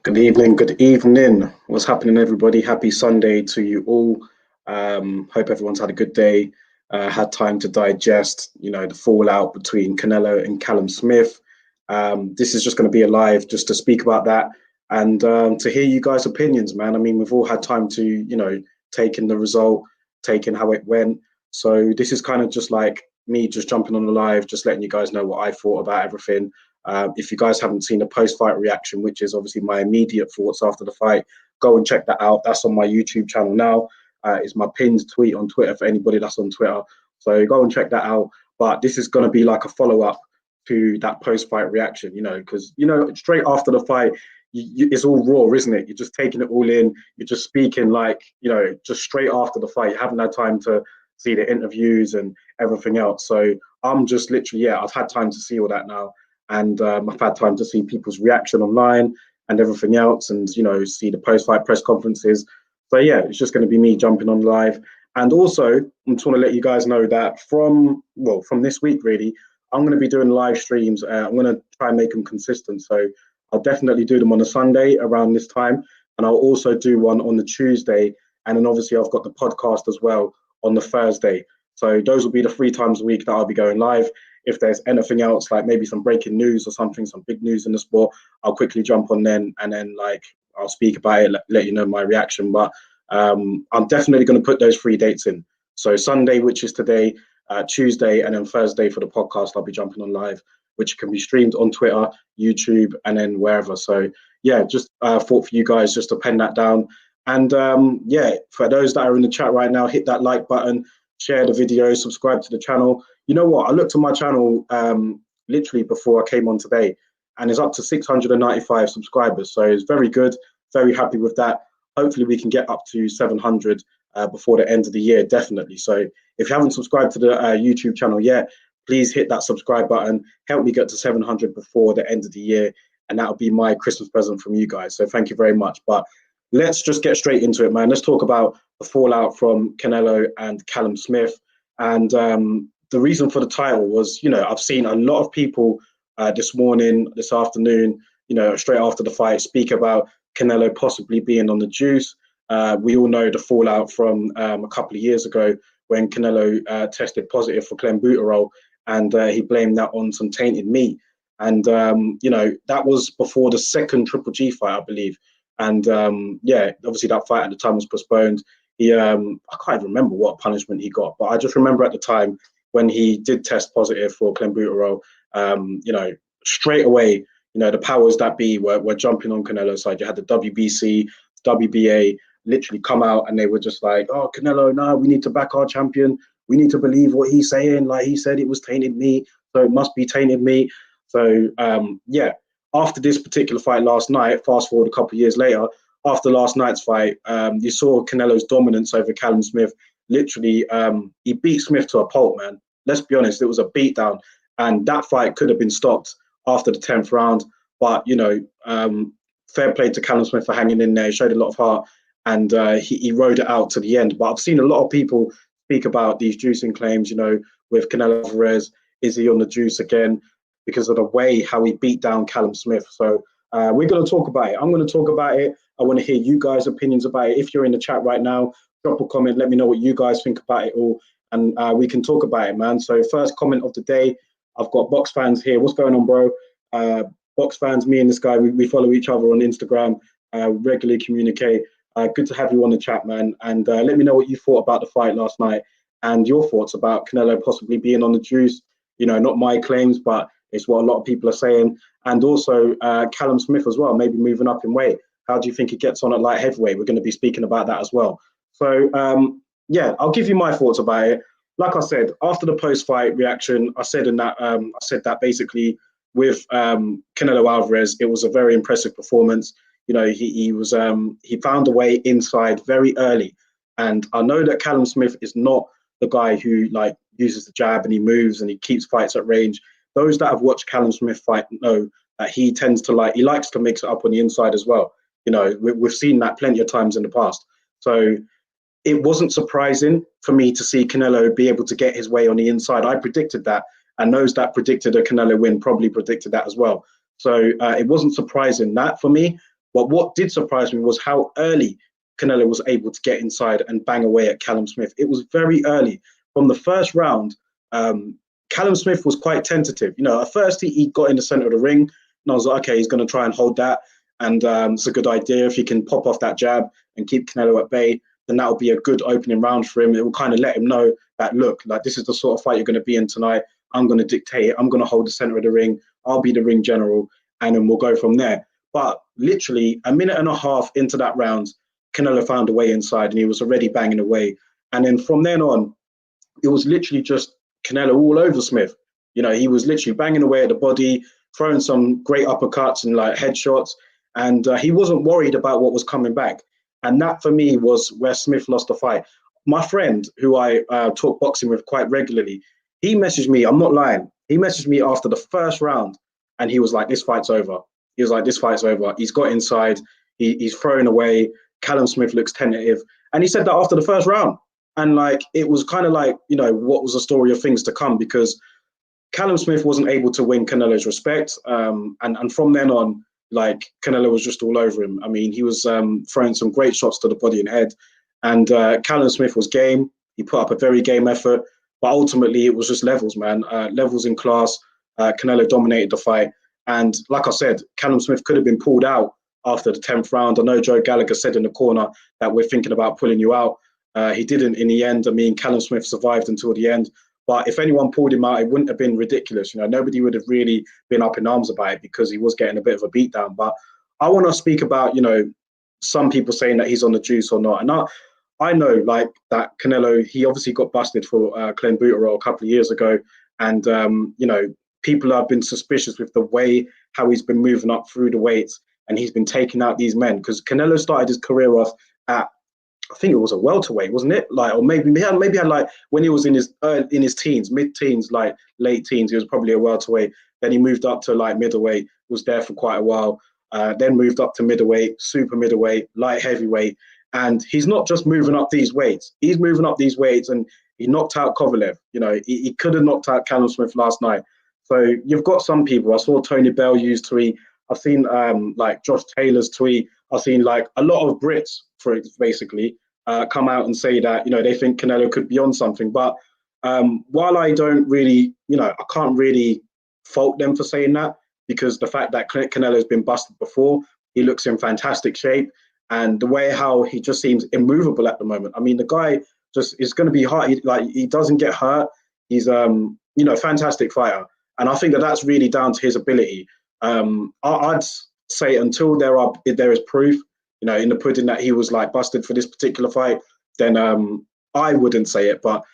Good evening, good evening. What's happening, everybody? Happy Sunday to you all. Hope everyone's had a good day, had time to digest, the fallout between Canelo and Callum Smith. This is just going to be a live just to speak about that and to hear you guys' opinions, man. I mean, we've all had time to, take in the result, take in how it went. So this is kind of just like me just jumping on the live, just letting you guys know what I thought about everything. If you guys haven't seen the post-fight reaction, which is obviously my immediate thoughts after the fight, go and check that out. That's on my YouTube channel now. It's my pinned tweet on Twitter for anybody that's on Twitter. So go and check that out. But this is going to be like a follow-up to that post-fight reaction, because straight after the fight, it's all raw, isn't it? You're just taking it all in. You're just speaking like, just straight after the fight. You haven't had time to see the interviews and everything else. So I'm just literally, I've had time to see all that now, and I've had time to see people's reaction online and everything else, and see the post-fight press conferences. So it's just going to be me jumping on live, and also I just want to let you guys know that from this week really, I'm going to be doing live streams. I'm going to try and make them consistent. So I'll definitely do them on a Sunday around this time, and I'll also do one on the Tuesday, and then obviously I've got the podcast as well on the Thursday. So those will be the 3 times a week that I'll be going live. If there's anything else, like maybe some breaking news or something, some big news in the sport, I'll quickly jump on then, and then like I'll speak about it, let you know my reaction. But I'm definitely going to put those 3 dates in. So Sunday, which is today, Tuesday, and then Thursday for the podcast, I'll be jumping on live, which can be streamed on Twitter, YouTube, and then wherever. So just thought for you guys just to pen that down. And for those that are in the chat right now, hit that like button, share the video, subscribe to the channel. You know what? I looked at my channel literally before I came on today, and it's up to 695 subscribers. So it's very good. Very happy with that. Hopefully, we can get up to 700 before the end of the year, definitely. So if you haven't subscribed to the YouTube channel yet, please hit that subscribe button. Help me get to 700 before the end of the year, and that'll be my Christmas present from you guys. So thank you very much. But let's just get straight into it, man. Let's talk about the fallout from Canelo and Callum Smith. And the reason for the title was, I've seen a lot of people this morning, this afternoon, straight after the fight, speak about Canelo possibly being on the juice. We all know the fallout from a couple of years ago when Canelo tested positive for clenbuterol, and he blamed that on some tainted meat. And, that was before the second Triple G fight, I believe. And obviously that fight at the time was postponed. I can't even remember what punishment he got, but I just remember at the time when he did test positive for clenbuterol, straight away, the powers that be were jumping on Canelo's side. You had the WBC, WBA literally come out, and they were just like, "Oh, Canelo, no, we need to back our champion. We need to believe what he's saying. Like he said, it was tainted meat, so it must be tainted meat." So after this particular fight last night, fast forward a couple of years later, after last night's fight, you saw Canelo's dominance over Callum Smith. Literally, he beat Smith to a pulp, man. Let's be honest, it was a beatdown, and that fight could have been stopped after the 10th round. But fair play to Callum Smith for hanging in there. He showed a lot of heart, and he rode it out to the end. But I've seen a lot of people speak about these juicing claims, with Canelo Alvarez. Is he on the juice again? Because of the way how he beat down Callum Smith. So we're going to talk about it. I'm going to talk about it. I want to hear you guys' opinions about it. If you're in the chat right now, drop a comment. Let me know what you guys think about it all, and we can talk about it, man. So first comment of the day, I've got Box Fans here. What's going on, bro? Box Fans, me and this guy, we follow each other on Instagram, regularly communicate. Good to have you on the chat, man. And let me know what you thought about the fight last night and your thoughts about Canelo possibly being on the juice. Not my claims, but it's what a lot of people are saying. And also Callum Smith as well, maybe moving up in weight. How do you think he gets on at light heavyweight? We're going to be speaking about that as well. So, I'll give you my thoughts about it. Like I said, after the post-fight reaction, I said that basically with Canelo Alvarez, it was a very impressive performance. He found a way inside very early. And I know that Callum Smith is not the guy who like uses the jab and he moves and he keeps fights at range. Those that have watched Callum Smith fight know that he likes to mix it up on the inside as well. We've seen that plenty of times in the past. So it wasn't surprising for me to see Canelo be able to get his way on the inside. I predicted that, and those that predicted a Canelo win probably predicted that as well. So it wasn't surprising that for me. But what did surprise me was how early Canelo was able to get inside and bang away at Callum Smith. It was very early. From the first round, Callum Smith was quite tentative. At first he got in the center of the ring, and I was like, okay, he's going to try and hold that. And it's a good idea. If he can pop off that jab and keep Canelo at bay, then that will be a good opening round for him. It will kind of let him know that, look, like this is the sort of fight you're going to be in tonight. I'm going to dictate it. I'm going to hold the center of the ring. I'll be the ring general, and then we'll go from there. But literally a minute and a half into that round, Canelo found a way inside, and he was already banging away. And then from then on, it was literally just Canelo all over Smith. He was literally banging away at the body, throwing some great uppercuts and like headshots, and he wasn't worried about what was coming back. And that for me was where Smith lost the fight. My friend, who I talk boxing with quite regularly, he messaged me, I'm not lying, he messaged me after the first round, and he was like, this fight's over. He was like, this fight's over. He's got inside, he's throwing away, Callum Smith looks tentative. And he said that after the first round. And like, it was kind of like, what was the story of things to come, because Callum Smith wasn't able to win Canelo's respect. And from then on, like, Canelo was just all over him. I mean, he was throwing some great shots to the body and head. And Callum Smith was game. He put up a very game effort. But ultimately, it was just levels, man. Levels in class. Canelo dominated the fight. And like I said, Callum Smith could have been pulled out after the 10th round. I know Joe Gallagher said in the corner that we're thinking about pulling you out. He didn't in the end. I mean, Callum Smith survived until the end. But if anyone pulled him out, it wouldn't have been ridiculous. Nobody would have really been up in arms about it because he was getting a bit of a beatdown. But I want to speak about, some people saying that he's on the juice or not. And I know, like, that Canelo, he obviously got busted for clenbuterol a couple of years ago. And, people have been suspicious with the way how he's been moving up through the weights, and he's been taking out these men. Because Canelo started his career off at, I think it was a welterweight, wasn't it? Like, or maybe he had like when he was in his teens, mid-teens, like late teens, he was probably a welterweight. Then he moved up to like middleweight, was there for quite a while. Then moved up to middleweight, super middleweight, light heavyweight, and he's not just moving up these weights. He's moving up these weights, and he knocked out Kovalev. He could have knocked out Callum Smith last night. So you've got some people. I saw Tony Bellew's tweet. I've seen like Josh Taylor's tweet. I've seen like a lot of Brits, for it, basically, come out and say that, they think Canelo could be on something. But while I don't really, I can't really fault them for saying that, because the fact that Canelo's been busted before, he looks in fantastic shape. And the way how he just seems immovable at the moment. I mean, the guy just is going to be hard. He doesn't get hurt. He's, fantastic fighter. And I think that that's really down to his ability. I'd say until there is proof, in the pudding that he was like busted for this particular fight, then I wouldn't say it. But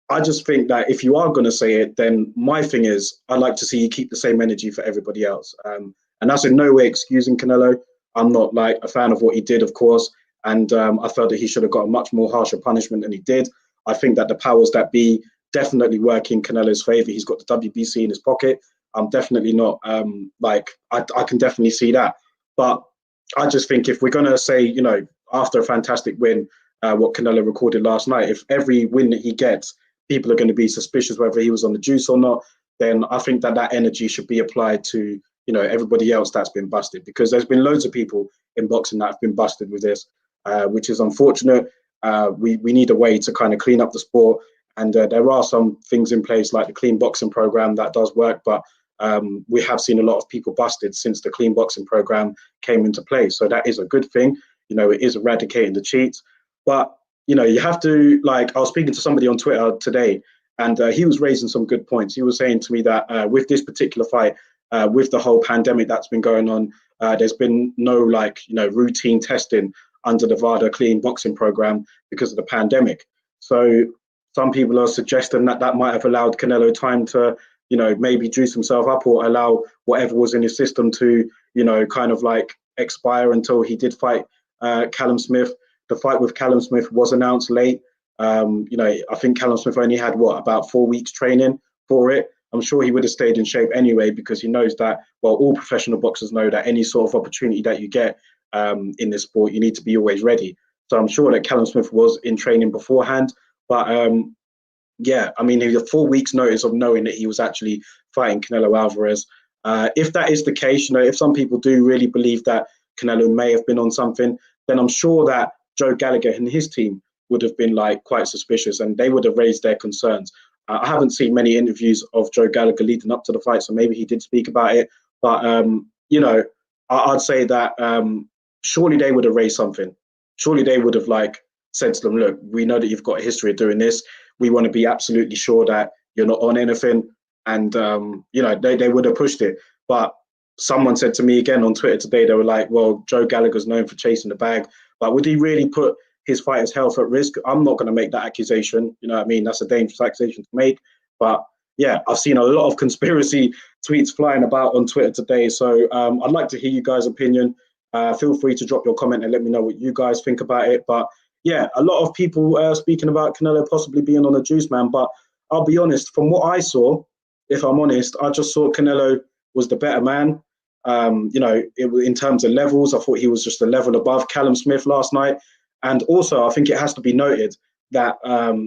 I just think that if you are going to say it, then my thing is I'd like to see you keep the same energy for everybody else. And that's in no way excusing Canelo. I'm not like a fan of what he did, of course. And I felt that he should have got a much more harsher punishment than he did. I think that the powers that be definitely work in Canelo's favor. He's got the WBC in his pocket. I'm definitely not I can definitely see that. But I just think if we're going to say, after a fantastic win, what Canelo recorded last night, if every win that he gets, people are going to be suspicious whether he was on the juice or not, then I think that energy should be applied to, everybody else that's been busted, because there's been loads of people in boxing that have been busted with this, which is unfortunate. We need a way to kind of clean up the sport. And there are some things in place like the clean boxing program that does work, but we have seen a lot of people busted since the clean boxing program came into place. So that is a good thing. It is eradicating the cheats. But, you have to, like, I was speaking to somebody on Twitter today, and he was raising some good points. He was saying to me that with this particular fight, with the whole pandemic that's been going on, there's been no, routine testing under the VADA clean boxing program because of the pandemic. So some people are suggesting that might have allowed Canelo time to, maybe juice himself up, or allow whatever was in his system to, kind of like expire until he did fight Callum Smith. The fight with Callum Smith was announced late. I think Callum Smith only had about 4 weeks training for it. I'm sure he would have stayed in shape anyway, because he knows that, well, all professional boxers know that any sort of opportunity that you get in this sport, you need to be always ready. So I'm sure that Callum Smith was in training beforehand. But yeah, I mean, he had 4 weeks notice of knowing that he was actually fighting Canelo Alvarez. If that is the case, if some people do really believe that Canelo may have been on something, then I'm sure that Joe Gallagher and his team would have been like quite suspicious, and they would have raised their concerns. I haven't seen many interviews of Joe Gallagher leading up to the fight, so maybe he did speak about it. But you know, I'd say that surely they would have raised something. Surely they would have like said to them, look, we know that you've got a history of doing this. We want to be absolutely sure that you're not on anything. And you know, they would have pushed it. But someone said to me again on Twitter today, they were like, well, Joe Gallagher's known for chasing the bag, but would he really put his fighter's health at risk? I'm not going to make that accusation. You know what I mean? That's a dangerous accusation to make. But yeah, I've seen a lot of conspiracy tweets flying about on Twitter today. So I'd like to hear you guys' opinion. Feel free to drop your comment and let me know what you guys think about it. But yeah, a lot of people speaking about Canelo possibly being on a juice, man. But I'll be honest, from what I saw, if I'm honest, I just saw Canelo was the better man. You know, in terms of levels, I thought he was just a level above Callum Smith last night. And also, I think it has to be noted that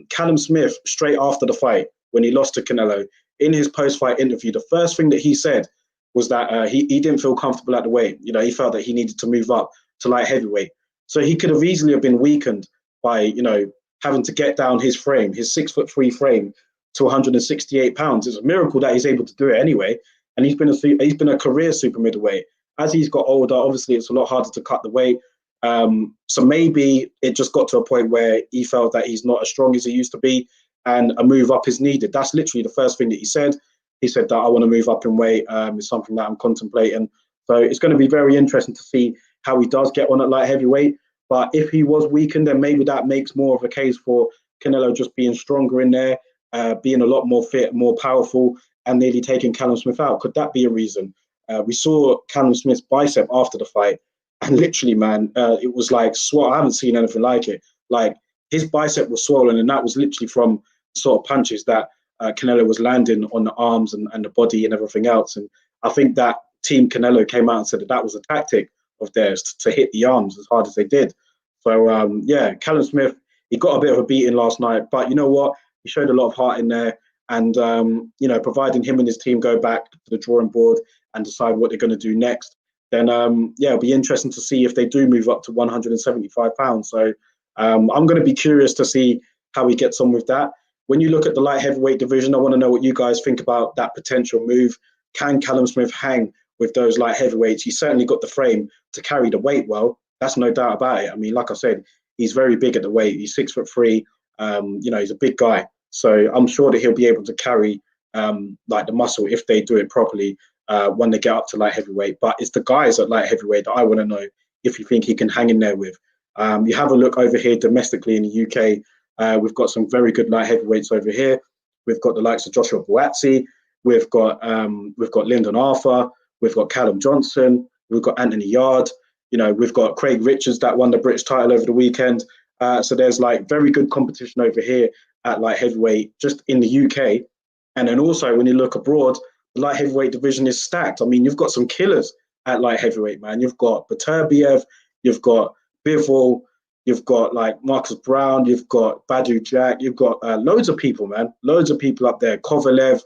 Callum Smith, straight after the fight, when he lost to Canelo, in his post-fight interview, the first thing that he said was that he didn't feel comfortable at the weight. You know, he felt that he needed to move up to light heavyweight. So he could have easily have been weakened by, you know, having to get down his frame, his 6'3" frame, to 168 pounds. It's a miracle that he's able to do it anyway. And he's been a career super middleweight. As he's got older, obviously it's a lot harder to cut the weight. So maybe it just got to a point where he felt that he's not as strong as he used to be, and a move up is needed. That's literally the first thing that he said. He said that I want to move up in weight. It's something that I'm contemplating. So it's going to be very interesting to see how he does get on at light heavyweight. But if he was weakened, then maybe that makes more of a case for Canelo just being stronger in there, being a lot more fit, more powerful, and nearly taking Callum Smith out. Could that be a reason? We saw Callum Smith's bicep after the fight, and literally, man, it was like swollen. I haven't seen anything like it. Like, his bicep was swollen, and that was literally from sort of punches that Canelo was landing on the arms and the body and everything else. And I think that Team Canelo came out and said that that was a tactic of theirs to hit the arms as hard as they did. So yeah, Callum Smith, he got a bit of a beating last night, but you know what? He showed a lot of heart in there, and you know, providing him and his team go back to the drawing board and decide what they're going to do next, then yeah, it'll be interesting to see if they do move up to 175 pounds. So I'm going to be curious to see how he gets on with that. When you look at the light heavyweight division, I want to know what you guys think about that potential move. Can Callum Smith hang with those light heavyweights? He's certainly got the frame to carry the weight well. That's no doubt about it. I mean, like I said, he's very big at the weight. He's 6'3". You know, he's a big guy. So I'm sure that he'll be able to carry like the muscle if they do it properly when they get up to light heavyweight. But it's the guys at light heavyweight that I want to know if you think he can hang in there with. You have a look over here domestically in the UK. We've got some very good light heavyweights over here. We've got the likes of Joshua Buatsi. We've got Lyndon Arthur. We've got Callum Johnson. We've got Anthony Yard. You know, we've got Craig Richards that won the British title over the weekend. So there's like very good competition over here at light heavyweight, just in the UK. And then also when you look abroad, the light heavyweight division is stacked. I mean, you've got some killers at light heavyweight, man. You've got Beterbiev, you've got Bivol, you've got like Marcus Brown, you've got Badu Jack, you've got loads of people, man. Loads of people up there. Kovalev,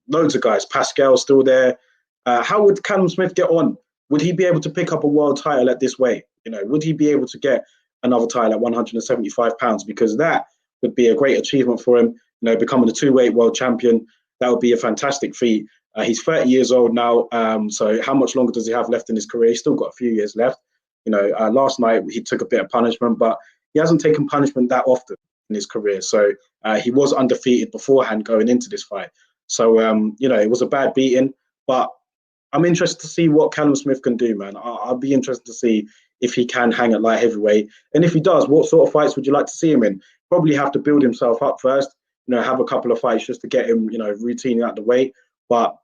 loads of guys. Pascal's still there. How would Callum Smith get on? Would he be able to pick up a world title at this weight? You know, would he be able to get another title at 175 pounds? Because that would be a great achievement for him. You know, becoming a two-weight world champion, that would be a fantastic feat. He's 30 years old now. So how much longer does he have left in his career? He's still got a few years left. You know, last night he took a bit of punishment, but he hasn't taken punishment that often in his career. So he was undefeated beforehand going into this fight. So, you know, it was a bad beating, but I'm interested to see what Callum Smith can do, man. I'll be interested to see if he can hang at light heavyweight. And if he does, what sort of fights would you like to see him in? Probably have to build himself up first, you know, have a couple of fights just to get him, you know, routinely out the way. But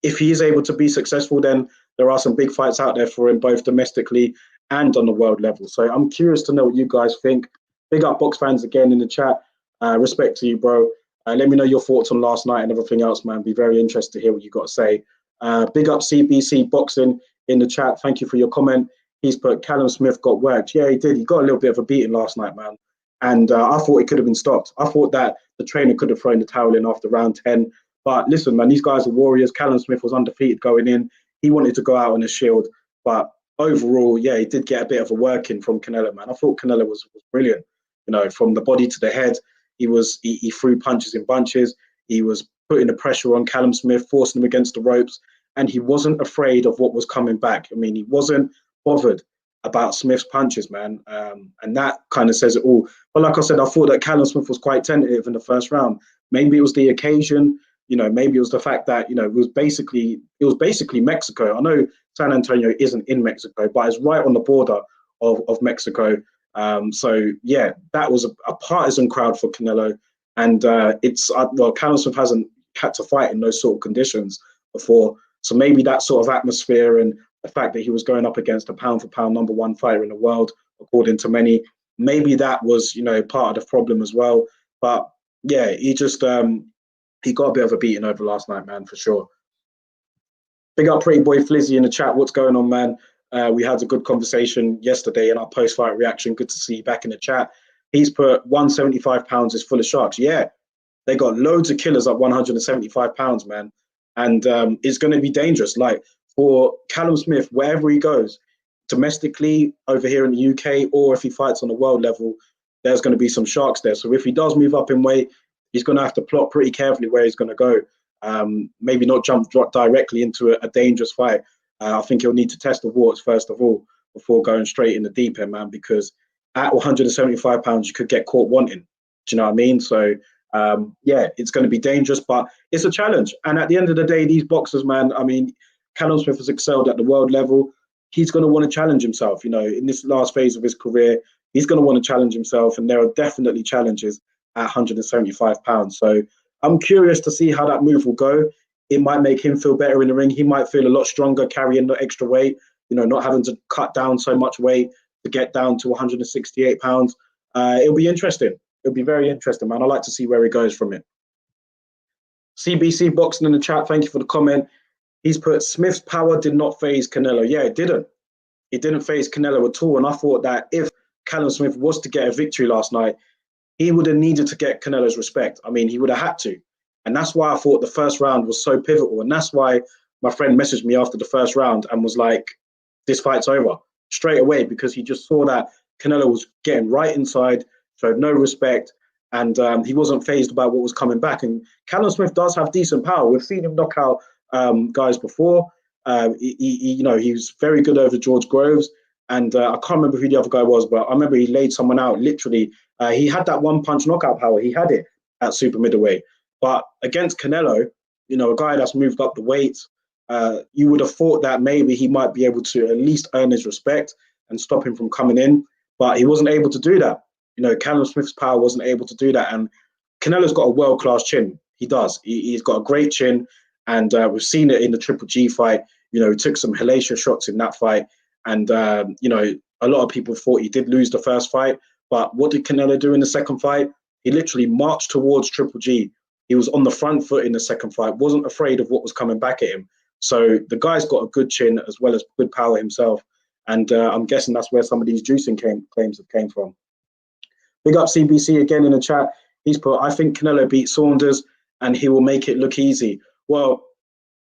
if he is able to be successful, then there are some big fights out there for him, both domestically and on the world level. So I'm curious to know what you guys think. Big up Box fans again in the chat. Respect to you, bro. Let me know your thoughts on last night and everything else, man. Be very interested to hear what you got to say. Big up CBC Boxing in the chat. Thank you for your comment. He's put Callum Smith got worked. Yeah, he did. He got a little bit of a beating last night, man. And I thought it could have been stopped. I thought that the trainer could have thrown the towel in after round 10. But listen, man, these guys are warriors. Callum Smith was undefeated going in. He wanted to go out on a shield. But overall, yeah, he did get a bit of a working from Canelo, man. I thought Canelo was brilliant. You know, from the body to the head, he threw punches in bunches. He was putting the pressure on Callum-Smith, forcing him against the ropes, and he wasn't afraid of what was coming back. I mean, he wasn't bothered about Smith's punches, man, and that kind of says it all. But like I said, I thought that Callum-Smith was quite tentative in the first round. Maybe it was the occasion. You know, maybe it was the fact that it was basically Mexico. I know San Antonio isn't in Mexico, but it's right on the border of Mexico. So yeah, that was a partisan crowd for Canelo, and Callum Smith hasn't had to fight in those sort of conditions before. So maybe that sort of atmosphere and the fact that he was going up against a pound for pound #1 fighter in the world, according to many, maybe that was part of the problem as well. But yeah, he got a bit of a beating over last night, man, for sure. Big up Pretty Boy Flizzy in the chat. What's going on, man? We had a good conversation yesterday in our post-fight reaction. Good to see you back in the chat. He's put 175 pounds is full of sharks. Yeah, they got loads of killers at 175 pounds, man. And it's going to be dangerous. Like for Callum Smith, wherever he goes, domestically over here in the UK, or if he fights on the world level, there's going to be some sharks there. So if he does move up in weight, he's going to have to plot pretty carefully where he's going to go. Maybe not jump directly into a dangerous fight. I think he'll need to test the waters first of all before going straight in the deep end, man, because at 175 pounds, you could get caught wanting. Do you know what I mean? So, yeah, it's going to be dangerous, but it's a challenge. And at the end of the day, these boxers, man, I mean, Callum Smith has excelled at the world level. He's going to want to challenge himself. In this last phase of his career, he's going to want to challenge himself. And there are definitely challenges at 175 pounds. So I'm curious to see how that move will go. It might make him feel better in the ring. He might feel a lot stronger carrying the extra weight, not having to cut down so much weight to get down to 168 pounds. It'll be interesting. It'll be very interesting, man. I like to see where he goes from it. CBC Boxing in the chat, thank you for the comment. He's put, Smith's power did not phase Canelo. Yeah, it didn't. It didn't phase Canelo at all. And I thought that if Callum Smith was to get a victory last night, he would have needed to get Canelo's respect. I mean, he would have had to. And that's why I thought the first round was so pivotal. And that's why my friend messaged me after the first round and was like, this fight's over straight away, because he just saw that Canelo was getting right inside, showed no respect, and he wasn't fazed about what was coming back. And Callum Smith does have decent power. We've seen him knock out guys before. He was very good over George Groves. And I can't remember who the other guy was, but I remember he laid someone out, literally. He had that one-punch knockout power. He had it at super middleweight. But against Canelo, a guy that's moved up the weight, you would have thought that maybe he might be able to at least earn his respect and stop him from coming in. But he wasn't able to do that. Callum Smith's power wasn't able to do that. And Canelo's got a world-class chin. He does. He's got a great chin. And we've seen it in the Triple G fight. He took some hellacious shots in that fight. And, a lot of people thought he did lose the first fight. But what did Canelo do in the second fight? He literally marched towards Triple G. He was on the front foot in the second fight, wasn't afraid of what was coming back at him. So the guy's got a good chin as well as good power himself. And I'm guessing that's where some of these juicing claims have came from. Big up CBC again in the chat. He's put, I think Canelo beat Saunders and he will make it look easy. Well,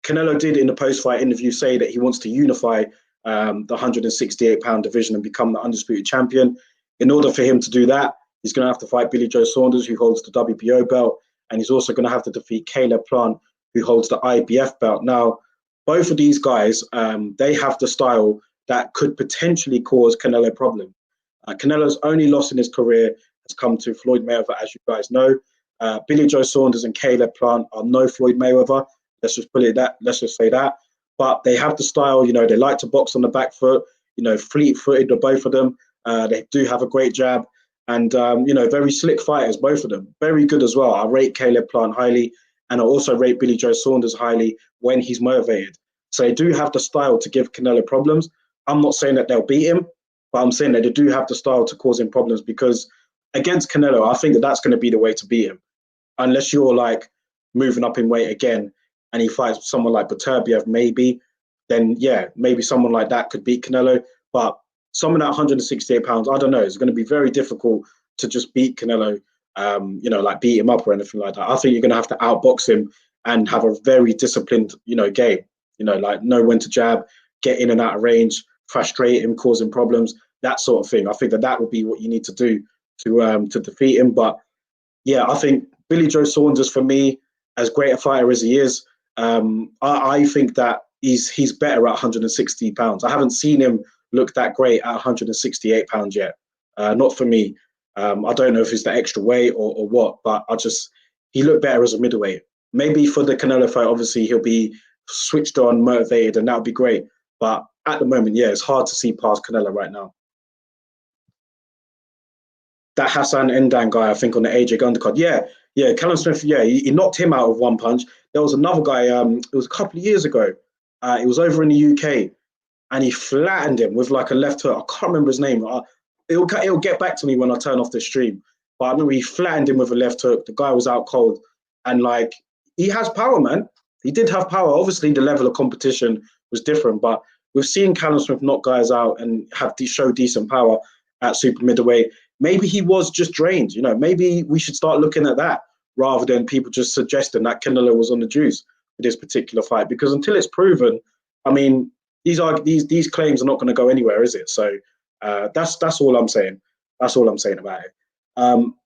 Canelo did in the post-fight interview say that he wants to unify the 168-pound division and become the undisputed champion. In order for him to do that, he's going to have to fight Billy Joe Saunders, who holds the WBO belt, and he's also going to have to defeat Caleb Plant, who holds the IBF belt. Now, both of these guys, they have the style that could potentially cause Canelo problem. Canelo's only loss in his career has come to Floyd Mayweather, as you guys know. Billy Joe Saunders and Caleb Plant are no Floyd Mayweather. Let's just say that. But they have the style, they like to box on the back foot, fleet-footed, the both of them. They do have a great jab and, very slick fighters, both of them. Very good as well. I rate Caleb Plant highly, and I also rate Billy Joe Saunders highly when he's motivated. So they do have the style to give Canelo problems. I'm not saying that they'll beat him, but I'm saying that they do have the style to cause him problems, because against Canelo, I think that that's going to be the way to beat him. Unless you're like moving up in weight again and he fights someone like Beterbiev, maybe, then yeah, maybe someone like that could beat Canelo. But someone at 168 pounds, I don't know, it's going to be very difficult to just beat Canelo, like beat him up or anything like that. I think you're going to have to outbox him and have a very disciplined, game, like know when to jab, get in and out of range, frustrate him, cause him problems, that sort of thing. I think that would be what you need to do to defeat him. But yeah, I think Billy Joe Saunders, for me, as great a fighter as he is, I think that he's better at 160 pounds. I haven't seen him look that great at 168 pounds yet. Not for me. I don't know if it's the extra weight or what, but he looked better as a middleweight. Maybe for the Canelo fight, obviously he'll be switched on, motivated, and that would be great. But at the moment, yeah, it's hard to see past Canelo right now. That Hassan Endan guy, I think, on the AJ undercard. Yeah, Callum Smith, yeah, he knocked him out of one punch. There was another guy, it was a couple of years ago. It was over in the UK, and he flattened him with like a left hook. I can't remember his name. It'll get back to me when I turn off the stream. But I remember he flattened him with a left hook. The guy was out cold. And like, he has power, man. He did have power. Obviously, the level of competition was different, but we've seen Callum Smith knock guys out and show decent power at super middleweight. Maybe he was just drained. Maybe we should start looking at that rather than people just suggesting that Canelo was on the juice for this particular fight. Because until it's proven, I mean, these claims are not going to go anywhere, is it? So that's all I'm saying. That's all I'm saying about it.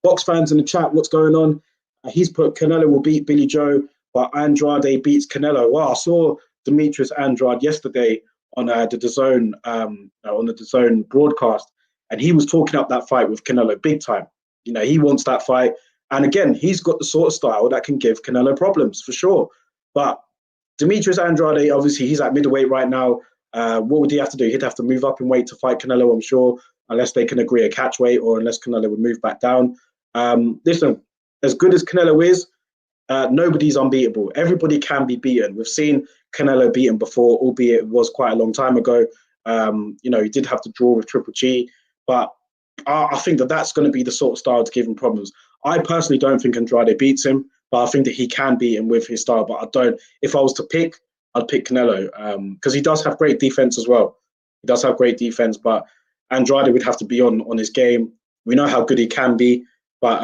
Box fans in the chat, what's going on? He's put Canelo will beat Billy Joe, but Andrade beats Canelo. Wow, I saw Demetrius Andrade yesterday on the DAZN broadcast, and he was talking up that fight with Canelo big time. He wants that fight, and again, he's got the sort of style that can give Canelo problems for sure. But Demetrius Andrade, obviously, he's at middleweight right now. What would he have to do? He'd have to move up in weight to fight Canelo, I'm sure, unless they can agree a catch weight or unless Canelo would move back down. Listen, as good as Canelo is, nobody's unbeatable. Everybody can be beaten. We've seen Canelo beaten before, albeit it was quite a long time ago. He did have to draw with Triple G, but I think that's going to be the sort of style to give him problems. I personally don't think Andrade beats him, but I think that he can beat him with his style. But I don't. If I was to pick, I'd pick Canelo because he does have great defense as well. He does have great defense, but Andrade would have to be on his game. We know how good he can be, but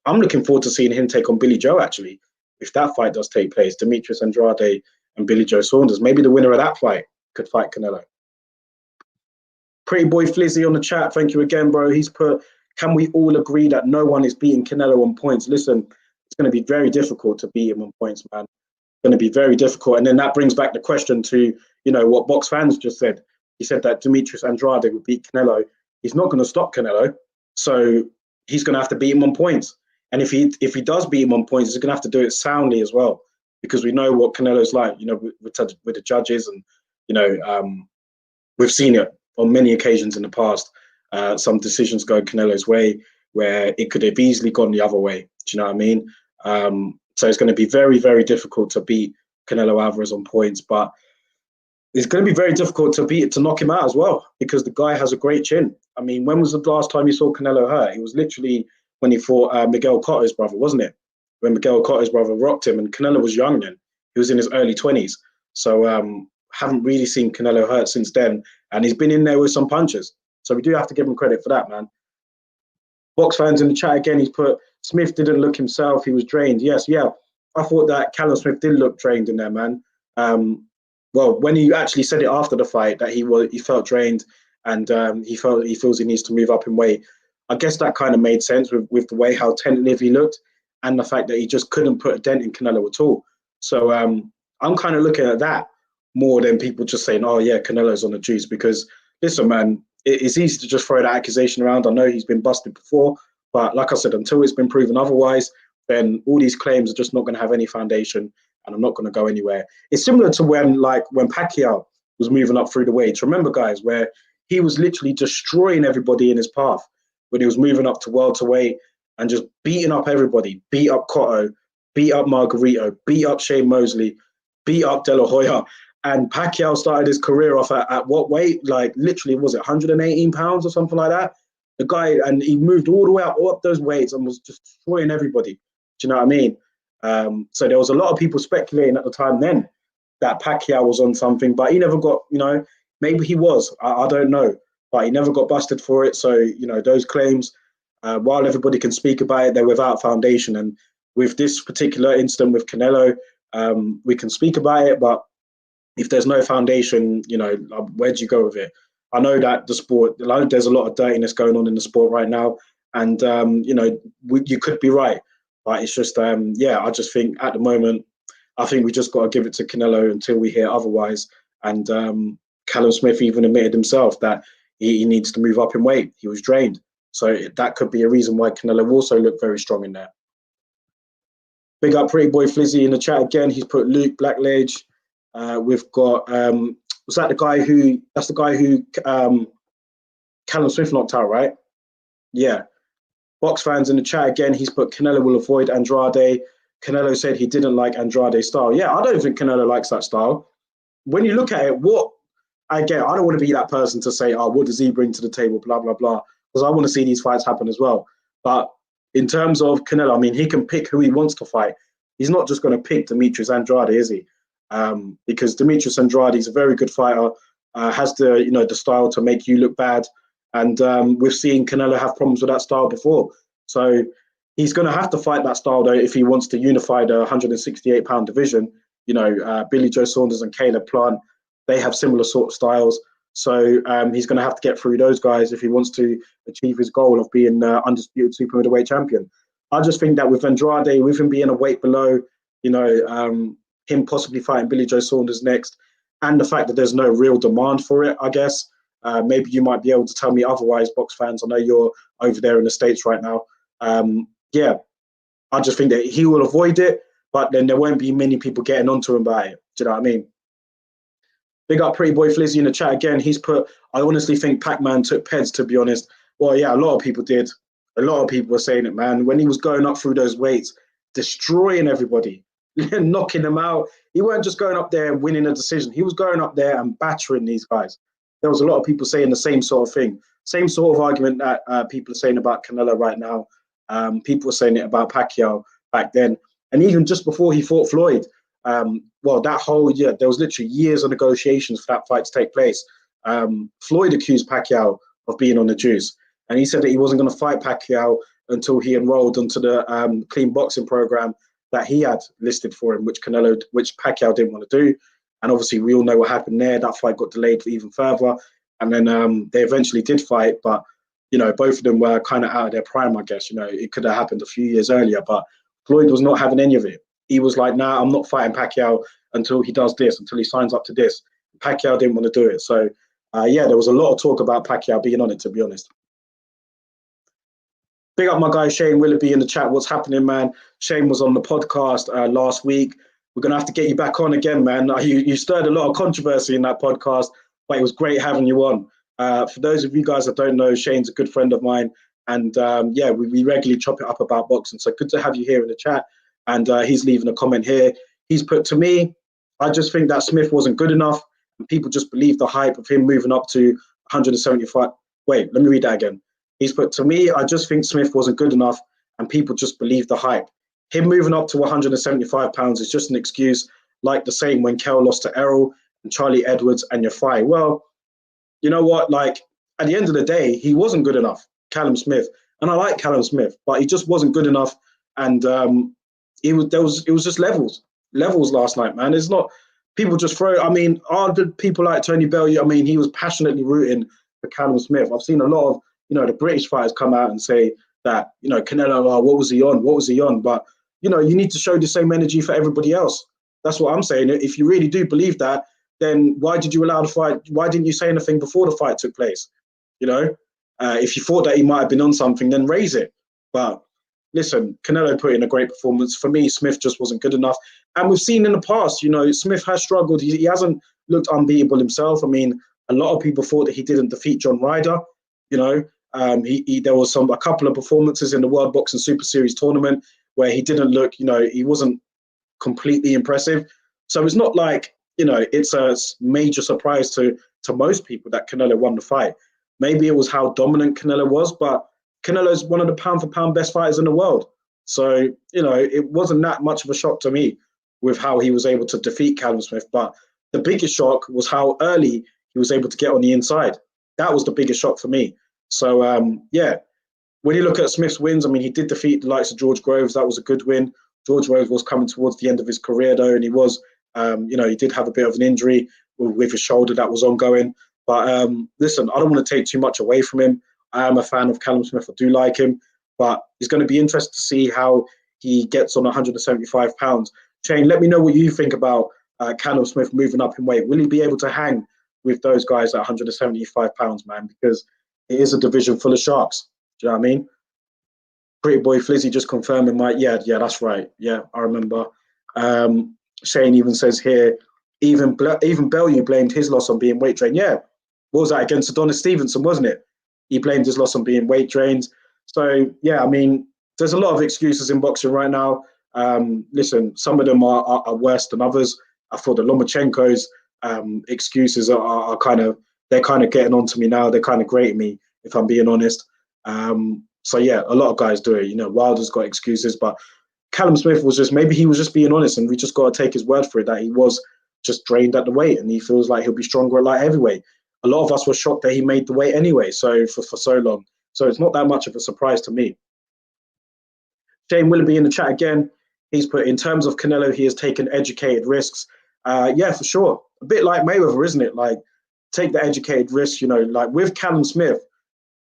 I'm looking forward to seeing him take on Billy Joe, actually, if that fight does take place. Demetrius Andrade and Billy Joe Saunders. Maybe the winner of that fight could fight Canelo. Pretty Boy Flizzy on the chat. Thank you again, bro. He's put, can we all agree that no one is beating Canelo on points? Listen, it's going to be very difficult to beat him on points, man. It's going to be very difficult. And then that brings back the question to, what Box Fans just said. He said that Demetrius Andrade would beat Canelo. He's not going to stop Canelo. So he's going to have to beat him on points. And if he does beat him on points, he's going to have to do it soundly as well, because we know what Canelo's like, with the judges, and we've seen it on many occasions in the past. Some decisions go Canelo's way where it could have easily gone the other way. Do you know what I mean? So it's going to be very, very difficult to beat Canelo Alvarez on points, but it's going to be very difficult to knock him out as well, because the guy has a great chin. I mean, when was the last time you saw Canelo hurt? It was literally when he fought Miguel Cotto's brother, wasn't it? When Miguel Cotto's brother rocked him, and Canelo was young then. He was in his early 20s. So haven't really seen Canelo hurt since then. And he's been in there with some punches. So we do have to give him credit for that, man. Box fans in the chat again, he's put, Smith didn't look himself. He was drained. Yes, yeah. I thought that Callum Smith did look drained in there, man. Well, when he actually said it after the fight that he felt drained and he feels he needs to move up in weight, I guess that kind of made sense with the way how tentative he looked and the fact that he just couldn't put a dent in Canelo at all. So I'm kind of looking at that more than people just saying, oh, yeah, Canelo's on the juice. Because, listen, man, it's easy to just throw that accusation around. I know he's been busted before, but like I said, until it's been proven otherwise, then all these claims are just not going to have any foundation, and I'm not going to go anywhere. It's similar to when Pacquiao was moving up through the weights. Remember, guys, where he was literally destroying everybody in his path when he was moving up to welterweight and just beating up everybody, beat up Cotto, beat up Margarito, beat up Shane Mosley, beat up De La Hoya. And Pacquiao started his career off at what weight? Like, literally, was it 118 pounds or something like that? The guy, and he moved all the way up those weights and was just destroying everybody. Do you know what I mean? So there was a lot of people speculating at the time then that Pacquiao was on something, but he never got, maybe he was. I don't know. But he never got busted for it. So, those claims, while everybody can speak about it, they're without foundation. And with this particular incident with Canelo, we can speak about it, but if there's no foundation, where do you go with it? I know that the sport, like, there's a lot of dirtiness going on in the sport right now, and you could be right, but it's just I just think at the moment, I think we just got to give it to Canelo until we hear otherwise. And Callum Smith even admitted himself that he needs to move up in weight. He was drained, so that could be a reason why Canelo also looked very strong in there. Big up Pretty Boy Flizzy in the chat again. He's put Luke Blackledge. We've got was that the guy who? That's the guy who Callum Smith knocked out, right? Yeah. Box fans in the chat again. He's put Canelo will avoid Andrade. Canelo said he didn't like Andrade's style. Yeah, I don't think Canelo likes that style. When you look at it, I don't want to be that person to say, oh, what does he bring to the table, blah, blah, blah, because I want to see these fights happen as well. But in terms of Canelo, I mean, he can pick who he wants to fight. He's not just going to pick Demetrius Andrade, is he? Because Demetrius Andrade is a very good fighter, has the style to make you look bad. And we've seen Canelo have problems with that style before. So he's going to have to fight that style, though, if he wants to unify the 168-pound division. Billy Joe Saunders and Caleb Plant, they have similar sort of styles. So he's going to have to get through those guys if he wants to achieve his goal of being undisputed super middleweight champion. I just think that with Andrade, with him being a weight below, him possibly fighting Billy Joe Saunders next, and the fact that there's no real demand for it, I guess. Maybe you might be able to tell me otherwise, box fans. I know you're over there in the States right now. I just think that he will avoid it, but then there won't be many people getting onto him about it. Do you know what I mean? Big up Pretty Boy Flizzy in the chat again. He's put, I honestly think Pac-Man took Peds, to be honest. Well, yeah, a lot of people did. A lot of people were saying it, man. When he was going up through those weights, destroying everybody, knocking them out. He weren't just going up there and winning a decision. He was going up there and battering these guys. There was a lot of people saying the same sort of thing. Same sort of argument that people are saying about Canelo right now. People were saying it about Pacquiao back then. And even just before he fought Floyd, that whole year, there was literally years of negotiations for that fight to take place. Floyd accused Pacquiao of being on the juice. And he said that he wasn't going to fight Pacquiao until he enrolled into the clean boxing program that he had listed for him, which Pacquiao didn't want to do. And obviously, we all know what happened there. That fight got delayed even further. And then they eventually did fight. But, both of them were kind of out of their prime, I guess. It could have happened a few years earlier. But Floyd was not having any of it. He was like, nah, I'm not fighting Pacquiao until he does this, until he signs up to this. Pacquiao didn't want to do it. So, there was a lot of talk about Pacquiao being on it, to be honest. Big up my guy Shane Willoughby in the chat. What's happening, man? Shane was on the podcast last week. We're going to have to get you back on again, man. You stirred a lot of controversy in that podcast, but it was great having you on. For those of you guys that don't know, Shane's a good friend of mine. And we regularly chop it up about boxing. So good to have you here in the chat. And he's leaving a comment here. He's put, to me, I just think that Smith wasn't good enough. And people just believe the hype of him moving up to 175. Wait, let me read that again. He's put, to me, I just think Smith wasn't good enough. And people just believe the hype. Him moving up to 175 pounds is just an excuse, like the same when Kell lost to Errol and Charlie Edwards and Yafai. Well, you know what? Like, at the end of the day, he wasn't good enough, Callum Smith. And I like Callum Smith, but he just wasn't good enough. And it was just levels last night, man. It's not, people just throw, are the people like Tony Bell, he was passionately rooting for Callum Smith. I've seen a lot of, the British fighters come out and say that, Canelo, what was he on? What was he on? But, you need to show the same energy for everybody else. That's what I'm saying. If you really do believe that, then why did you allow the fight? Why didn't you say anything before the fight took place? If you thought that he might have been on something, then raise it. But listen, Canelo put in a great performance. For me, Smith just wasn't good enough. And we've seen in the past, Smith has struggled. He hasn't looked unbeatable himself. A lot of people thought that he didn't defeat John Ryder. There was a couple of performances in the World Boxing Super Series tournament where he didn't look, he wasn't completely impressive. So it's not like, it's a major surprise to most people that Canelo won the fight. Maybe it was how dominant Canelo was, but Canelo's one of the pound for pound best fighters in the world. So, it wasn't that much of a shock to me with how he was able to defeat Callum Smith. But the biggest shock was how early he was able to get on the inside. That was the biggest shock for me. So, when you look at Smith's wins, he did defeat the likes of George Groves. That was a good win. George Groves was coming towards the end of his career, though, and he was You know, he did have a bit of an injury with his shoulder that was ongoing. But listen, I don't want to take too much away from him. I am a fan of Callum Smith. I do like him, but it's going to be interesting to see how he gets on 175 pounds. Shane, let me know what you think about Callum Smith moving up in weight. Will he be able to hang with those guys at 175 pounds, man? Because it is a division full of sharks. Do you know what I mean? Pretty boy Flizzy just confirming yeah, that's right. Yeah, I remember. Shane even says here, even Bellew blamed his loss on being weight drained. Yeah, what was that against Adonis Stevenson, wasn't it? He blamed his loss on being weight drained. So yeah, I mean, there's a lot of excuses in boxing right now. Listen, some of them are worse than others. I thought the Lomachenko's excuses are kind of, they're kind of getting onto me now. They're kind of grating me, if I'm being honest. So yeah, a lot of guys do it. You know, Wilder's got excuses, but Callum Smith was just, maybe he was just being honest, and we just got to take his word for it that he was just drained at the weight, and he feels like he'll be stronger at light heavyweight. A lot of us were shocked that he made the weight anyway, so for so long. So it's not that much of a surprise to me. Shane Willoughby in the chat again. He's put, in terms of Canelo, he has taken educated risks. Yeah, for sure. A bit like Mayweather, isn't it? Like, take the educated risks, you know, like with Callum Smith,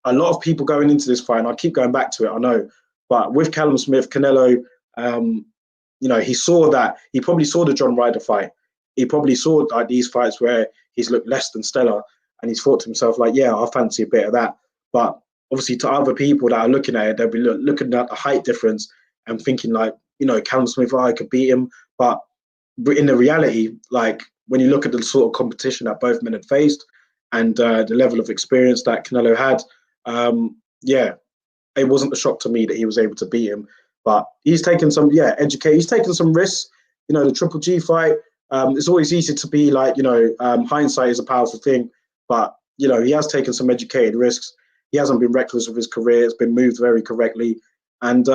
a lot of people going into this fight, and I keep going back to it, I know, but with Callum Smith, Canelo, you know, he probably saw the John Ryder fight. He probably saw like these fights where he's looked less than stellar, and he's thought to himself like, yeah, I fancy a bit of that. But obviously to other people that are looking at it, they'll be looking at the height difference and thinking like, you know, Callum Smith, I could beat him. But in the reality, like when you look at the sort of competition that both men had faced and the level of experience that Canelo had, yeah, it wasn't a shock to me that he was able to beat him. But he's taken some, he's taken some risks. You know, the Triple G fight, it's always easy to be like, you know, hindsight is a powerful thing. But, you know, he has taken some educated risks. He hasn't been reckless with his career. It's been moved very correctly. And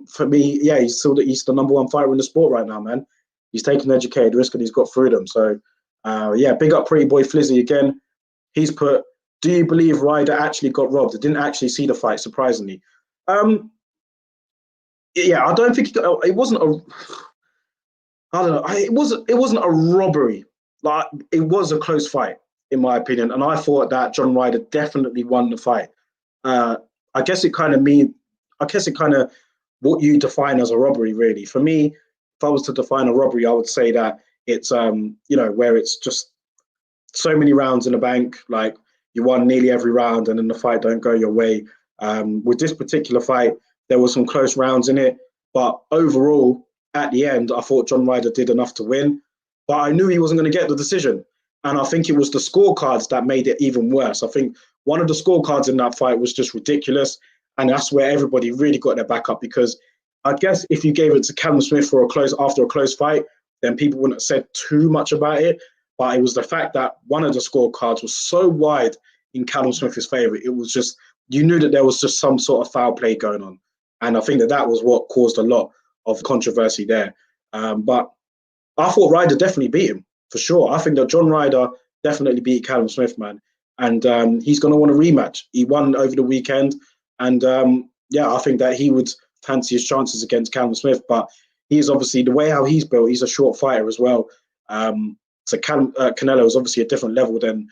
for me, yeah, he's the number one fighter in the sport right now, man. He's taken educated risk and he's got through them. So, yeah, big up Pretty Boy Flizzy again. He's put, do you believe Ryder actually got robbed? I didn't actually see the fight, surprisingly. Yeah, I don't think it wasn't a. I don't know. It wasn't a robbery. Like, it was a close fight, in my opinion, and I thought that John Ryder definitely won the fight. I guess it kind of what you define as a robbery, really. For me, if I was to define a robbery, I would say that it's you know, where it's just so many rounds in the bank, like you won nearly every round, and then the fight don't go your way. With this particular fight, there were some close rounds in it, but overall, at the end, I thought John Ryder did enough to win, but I knew he wasn't going to get the decision. And I think it was the scorecards that made it even worse. I think one of the scorecards in that fight was just ridiculous, and that's where everybody really got their back up, because I guess if you gave it to Callum Smith after a close fight, then people wouldn't have said too much about it. But it was the fact that one of the scorecards was so wide in Callum Smith's favour. It was just, you knew that there was just some sort of foul play going on. And I think that was what caused a lot of controversy there. But I thought Ryder definitely beat him, for sure. I think that John Ryder definitely beat Callum Smith, man. And he's going to want a rematch. He won over the weekend. And yeah, I think that he would fancy his chances against Callum Smith. But he's obviously, the way how he's built, he's a short fighter as well. So Canelo is obviously a different level than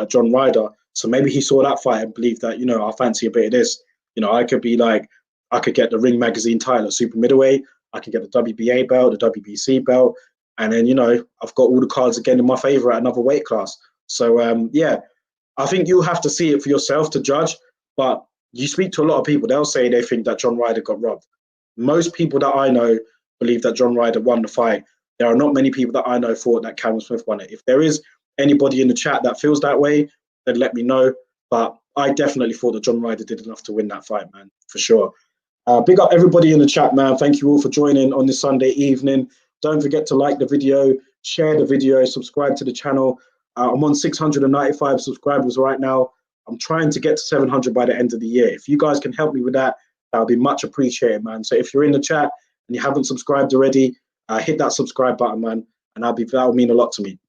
John Ryder. So maybe he saw that fight and believed that, you know, I fancy a bit of this. You know, I could get the Ring Magazine title at super middleweight. I can get the WBA belt, the WBC belt. And then, you know, I've got all the cards again in my favor at another weight class. So, yeah, I think you'll have to see it for yourself to judge. But you speak to a lot of people, they'll say they think that John Ryder got robbed. Most people that I know believe that John Ryder won the fight. There are not many people that I know thought that Callum Smith won it. If there is anybody in the chat that feels that way, then let me know. But I definitely thought that John Ryder did enough to win that fight, man, for sure. Big up everybody in the chat, man. Thank you all for joining on this Sunday evening. Don't forget to like the video, share the video, subscribe to the channel. I'm on 695 subscribers right now. I'm trying to get to 700 by the end of the year. If you guys can help me with that, that would be much appreciated, man. So if you're in the chat and you haven't subscribed already, hit that subscribe button, man, and that'll mean a lot to me.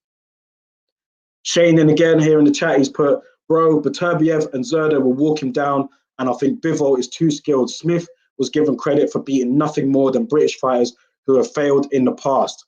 Shane in again here in the chat, he's put, bro, Beterbiev and Zerda will walk him down, and I think Bivol is too skilled. Smith was given credit for beating nothing more than British fighters who have failed in the past.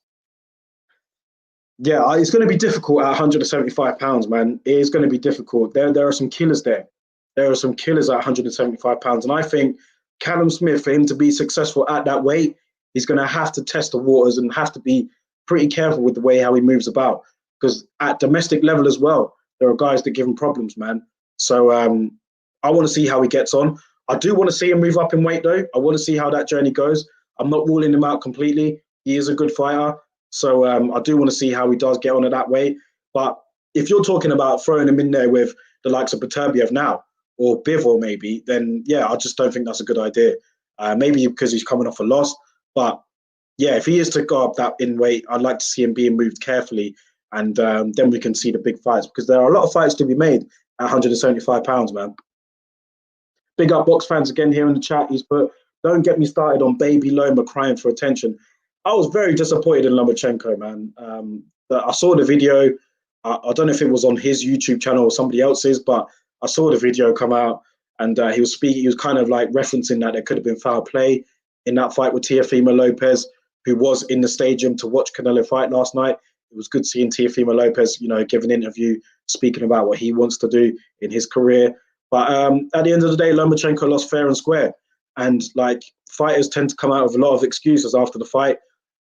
Yeah, it's going to be difficult at 175 pounds, man. It is going to be difficult. There are some killers there. There are some killers at 175 pounds, and I think Callum Smith, for him to be successful at that weight, he's going to have to test the waters and have to be pretty careful with the way how he moves about. Because at domestic level as well, there are guys that give him problems, man. So I want to see how he gets on. I do want to see him move up in weight, though. I want to see how that journey goes. I'm not ruling him out completely. He is a good fighter. So I do want to see how he does get on it that way. But if you're talking about throwing him in there with the likes of Beterbiev now or Bivol maybe, then yeah, I just don't think that's a good idea. Maybe because he's coming off a loss. But yeah, if he is to go up that in weight, I'd like to see him being moved carefully. And then we can see the big fights because there are a lot of fights to be made at 175 pounds, man. Big up box fans again here in the chat. He's put, don't get me started on Baby Loma crying for attention. I was very disappointed in Lomachenko, man. I saw the video. I don't know if it was on his YouTube channel or somebody else's, but I saw the video come out and he was speaking. He was kind of like referencing that there could have been foul play in that fight with Teofimo Lopez, who was in the stadium to watch Canelo fight last night. It was good seeing Teofimo Lopez, give an interview speaking about what he wants to do in his career. But at the end of the day, Lomachenko lost fair and square. And like fighters tend to come out with a lot of excuses after the fight.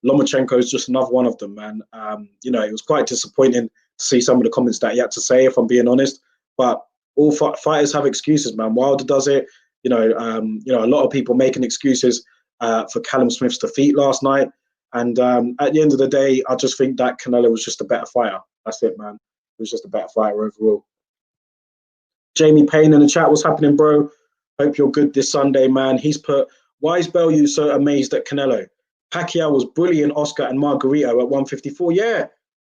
Lomachenko is just another one of them, man. It was quite disappointing to see some of the comments that he had to say, if I'm being honest. But all fighters have excuses, man. Wilder does it. A lot of people making excuses for Callum Smith's defeat last night. And at the end of the day, I just think that Canelo was just a better fighter. That's it, man. He was just a better fighter overall. Jamie Payne in the chat, what's happening, bro? Hope you're good this Sunday, man. He's put, why is Bellew so amazed at Canelo? Pacquiao was bullying Oscar and Margarito at 154. Yeah,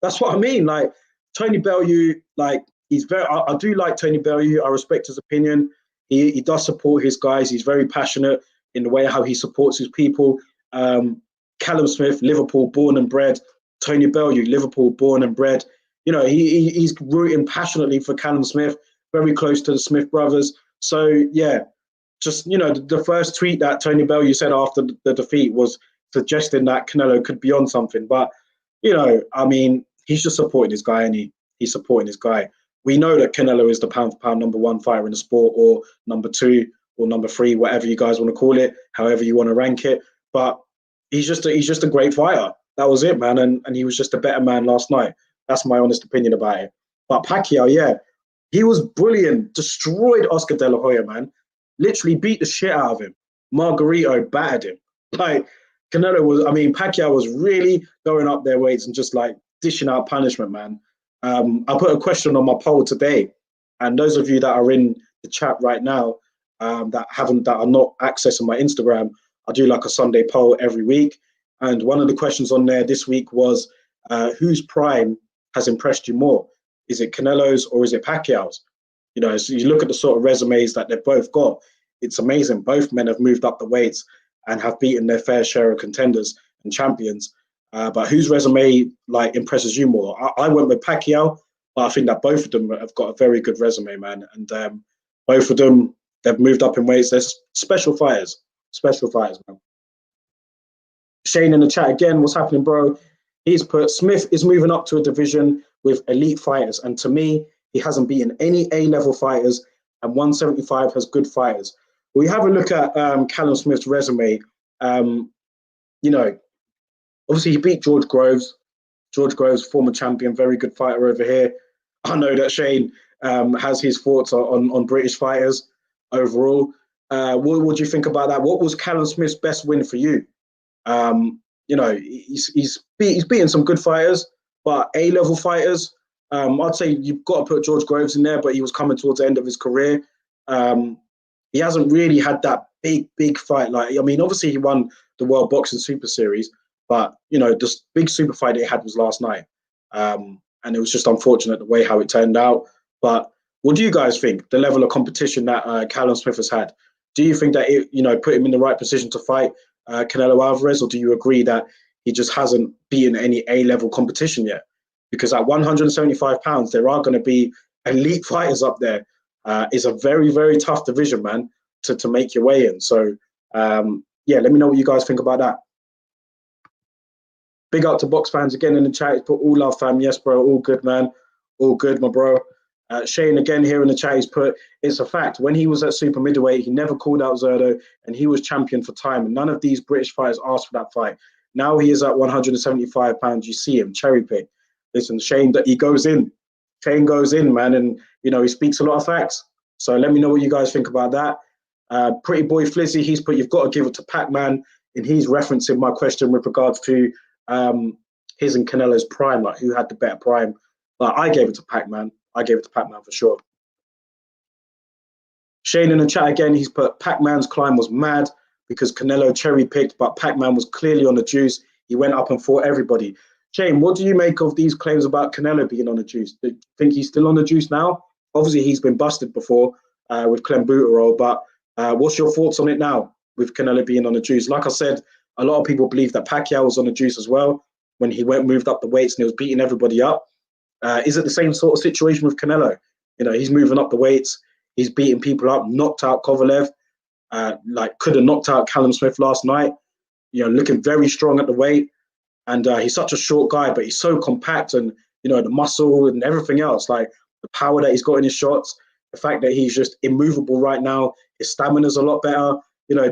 that's what I mean. Like, Tony Bellew, like, he's very, I do like Tony Bellew. I respect his opinion. He does support his guys. He's very passionate in the way how he supports his people. Callum Smith, Liverpool born and bred. Tony Bellew, Liverpool born and bred. He's rooting passionately for Callum Smith, very close to the Smith brothers. So, yeah, just, the first tweet that Tony Bellew said after the defeat was suggesting that Canelo could be on something. But, he's just supporting his guy, and he's supporting his guy. We know that Canelo is the pound-for-pound number one fighter in the sport, or number two, or number three, whatever you guys want to call it, however you want to rank it. But he's just a great fighter. That was it, man. And he was just a better man last night. That's my honest opinion about it. But Pacquiao, yeah, he was brilliant. Destroyed Oscar De La Hoya, man. Literally beat the shit out of him. Margarito battered him. Like, Pacquiao was really going up their weights and just like dishing out punishment, man. I put a question on my poll today, and those of you that are in the chat right now that are not accessing my Instagram, I do like a Sunday poll every week, and one of the questions on there this week was, whose prime has impressed you more? Is it Canelo's or is it Pacquiao's? So you look at the sort of resumes that they've both got. It's amazing. Both men have moved up the weights and have beaten their fair share of contenders and champions. But whose resume impresses you more? I went with Pacquiao, but I think that both of them have got a very good resume, man. And both of them, they've moved up in weights. They're special fighters, man. Shane in the chat again, what's happening, bro? He's put, Smith is moving up to a division with elite fighters. And to me, he hasn't beaten any A-level fighters, and 175 has good fighters. We have a look at Callum Smith's resume. Obviously he beat George Groves. George Groves, former champion, very good fighter over here. I know that Shane has his thoughts on British fighters overall. What do you think about that? What was Callum Smith's best win for you? He's beaten some good fighters, but A-level fighters, I'd say you've got to put George Groves in there, but he was coming towards the end of his career. He hasn't really had that big fight. Obviously he won the World Boxing Super Series, but, the big super fight he had was last night. And it was just unfortunate the way how it turned out. But what do you guys think, the level of competition that Callum Smith has had? Do you think that it, put him in the right position to fight Canelo Alvarez, or do you agree that he just hasn't beaten any A-level competition yet? Because at 175 pounds, there are going to be elite fighters up there. It's a very, very tough division, man, to make your way in. So, let me know what you guys think about that. Big up to box fans again in the chat. He's put all love, fam. Yes, bro. All good, man. All good, my bro. Shane again here in the chat. He's put, it's a fact. When he was at super middleweight, he never called out Zerdo, and he was champion for time. And none of these British fighters asked for that fight. Now he is at 175 pounds. You see him cherry pick. Listen, Shane, that he goes in. Shane goes in, man, and he speaks a lot of facts. So let me know what you guys think about that. Pretty boy Flizzy, he's put, you've got to give it to Pac-Man, and he's referencing my question with regards to his and Canelo's prime, like who had the better prime. Like I gave it to Pac-Man. I gave it to Pac-Man for sure. Shane in the chat again, he's put Pac-Man's climb was mad because Canelo cherry picked, but Pac-Man was clearly on the juice. He went up and fought everybody. Shane, what do you make of these claims about Canelo being on the juice? Do you think he's still on the juice now? Obviously, he's been busted before with clenbuterol, but what's your thoughts on it now with Canelo being on the juice? Like I said, a lot of people believe that Pacquiao was on the juice as well when he moved up the weights and he was beating everybody up. Is it the same sort of situation with Canelo? He's moving up the weights, he's beating people up, knocked out Kovalev, could have knocked out Canelo-Smith last night. Looking very strong at the weight, and he's such a short guy, but he's so compact, and the muscle and everything else, like the power that he's got in his shots, the fact that he's just immovable right now, his stamina's a lot better.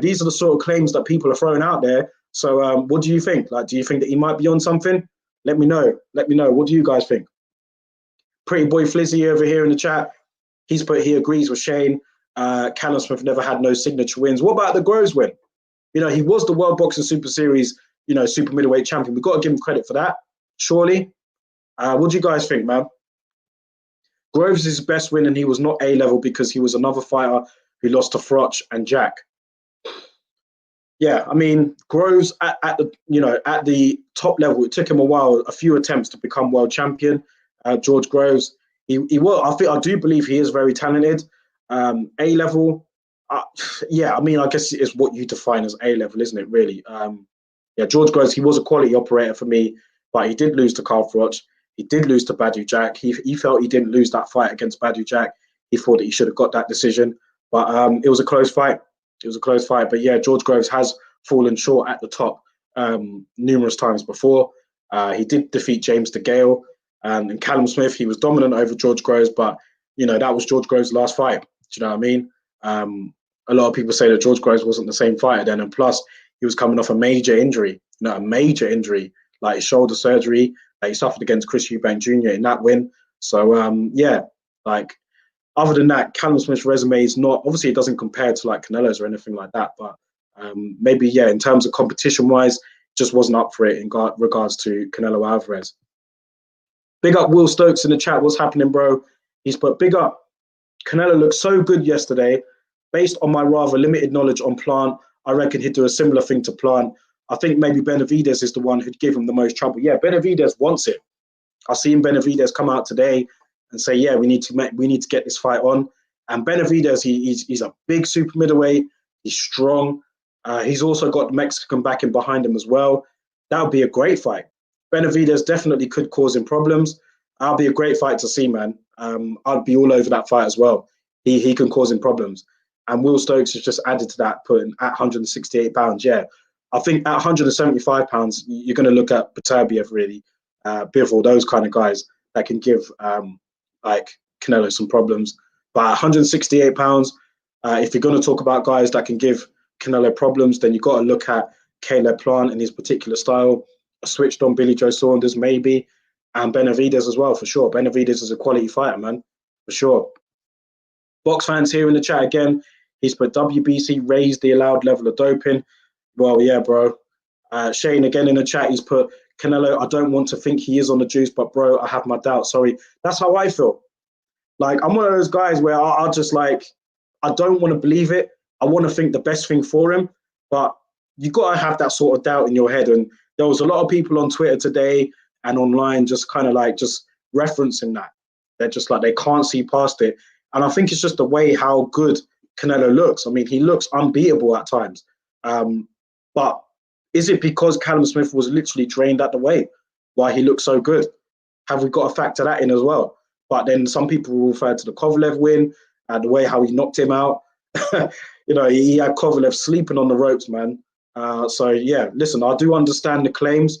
These are the sort of claims that people are throwing out there. So what do you think? Like, do you think that he might be on something? Let me know. What do you guys think? Pretty boy Flizzy over here in the chat, he's put, he agrees with Shane. Canelo-Smith never had no signature wins. What about the Groves win? He was the World Boxing Super Series, super middleweight champion. We've got to give him credit for that, surely. What do you guys think, man? Groves is his best win, and he was not A-level because he was another fighter who lost to Froch and Jack. Yeah, I mean, Groves at the top level, it took him a while, a few attempts to become world champion. George Groves, he was. I do believe he is very talented. A-level, yeah, I mean, I guess it's what you define as A-level, isn't it, really? Yeah, George Groves, he was a quality operator for me, but he did lose to Carl Froch. He did lose to Badou Jack. He felt he didn't lose that fight against Badou Jack. He thought that he should have got that decision. But it was a close fight. It was a close fight. But yeah, George Groves has fallen short at the top numerous times before. He did defeat James DeGale. And Canelo-Smith, he was dominant over George Groves, but, that was George Groves' last fight. Do you know what I mean? A lot of people say that George Groves wasn't the same fighter then. And plus, he was coming off a major injury, a major injury, like his shoulder surgery that he suffered against Chris Eubank Jr. in that win. So, yeah, like, other than that, Canelo-Smith's resume is not, obviously it doesn't compare to like Canelo's or anything like that, but maybe, yeah, in terms of competition-wise, just wasn't up for it in regards to Canelo Alvarez. Big up Will Stokes in the chat. What's happening, bro? He's put, big up. Canelo looked so good yesterday. Based on my rather limited knowledge on Plant, I reckon he'd do a similar thing to Plant. I think maybe Benavidez is the one who'd give him the most trouble. Yeah, Benavidez wants it. I've seen Benavidez come out today and say, yeah, we need to get this fight on. And Benavidez, he's a big super middleweight. He's strong. He's also got Mexican backing behind him as well. That would be a great fight. Benavidez definitely could cause him problems. That'll be a great fight to see, man. I'd be all over that fight as well. He can cause him problems. And Will Stokes has just added to that, putting at 168 pounds. Yeah, I think at 175 pounds, you're going to look at Beterbiev, really, Bivol, those kind of guys that can give like Canelo some problems. But at 168 pounds, if you're going to talk about guys that can give Canelo problems, then you've got to look at Caleb Plant and his particular style. Switched on Billy Joe Saunders, maybe, and Benavidez as well, for sure. Benavidez is a quality fighter, man, for sure. Box fans here in the chat again. He's put WBC raised the allowed level of doping. Well, yeah, bro. Shane again in the chat. He's put Canelo. I don't want to think he is on the juice, but bro, I have my doubts. Sorry, that's how I feel. Like I'm one of those guys where I just like I don't want to believe it. I want to think the best thing for him, but you got to have that sort of doubt in your head. And there was a lot of people on Twitter today and online just kind of like just referencing that. They're just like, they can't see past it. And I think it's just the way how good Canelo looks. I mean, he looks unbeatable at times. But is it because Canelo-Smith was literally drained at the weight why he looked so good? Have we got to factor that in as well? But then some people will refer to the Kovalev win and the way how he knocked him out. He had Kovalev sleeping on the ropes, man. So, yeah, listen, I do understand the claims.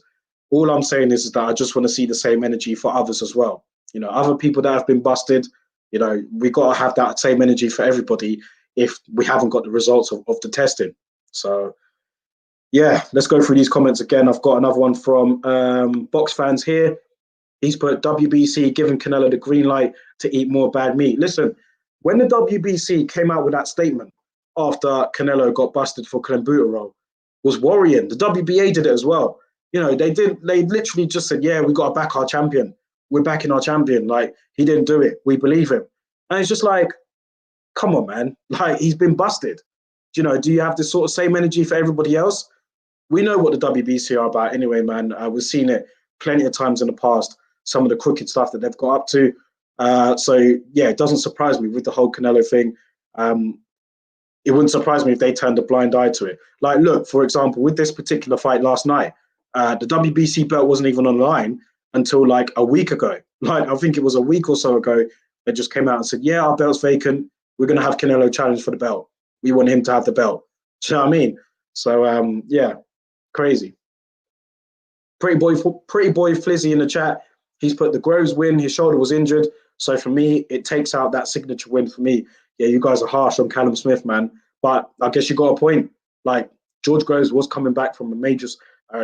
All I'm saying is that I just want to see the same energy for others as well. You know, other people that have been busted, you know, we got to have that same energy for everybody if we haven't got the results of the testing. So, yeah, let's go through these comments again. I've got another one from Box Fans here. He's put WBC giving Canelo the green light to eat more bad meat. Listen, when the WBC came out with that statement after Canelo got busted for clenbuterol, was worrying. The WBA did it as well. You know, they literally just said, yeah, we got to back our champion. We're backing our champion. Like, he didn't do it. We believe him. And it's just like, come on, man. Like, he's been busted. You know, do you have this sort of same energy for everybody else? We know what the WBC are about anyway, man. We've seen it plenty of times in the past, some of the crooked stuff that they've got up to. So, yeah, it doesn't surprise me with the whole Canelo thing. It wouldn't surprise me if they turned a blind eye to it. Like, look, for example, with this particular fight last night, the WBC belt wasn't even on the line until like a week ago. Like, I think it was a week or so ago, they just came out and said, yeah, our belt's vacant. We're going to have Canelo challenge for the belt. We want him to have the belt. Do you know what I mean? So, yeah, crazy. Pretty boy Flizzy in the chat. He's put the Groves win. His shoulder was injured. So for me, it takes out that signature win for me. Yeah, you guys are harsh on Callum-Smith, man. But I guess you got a point. Like, George Groves was coming back from a major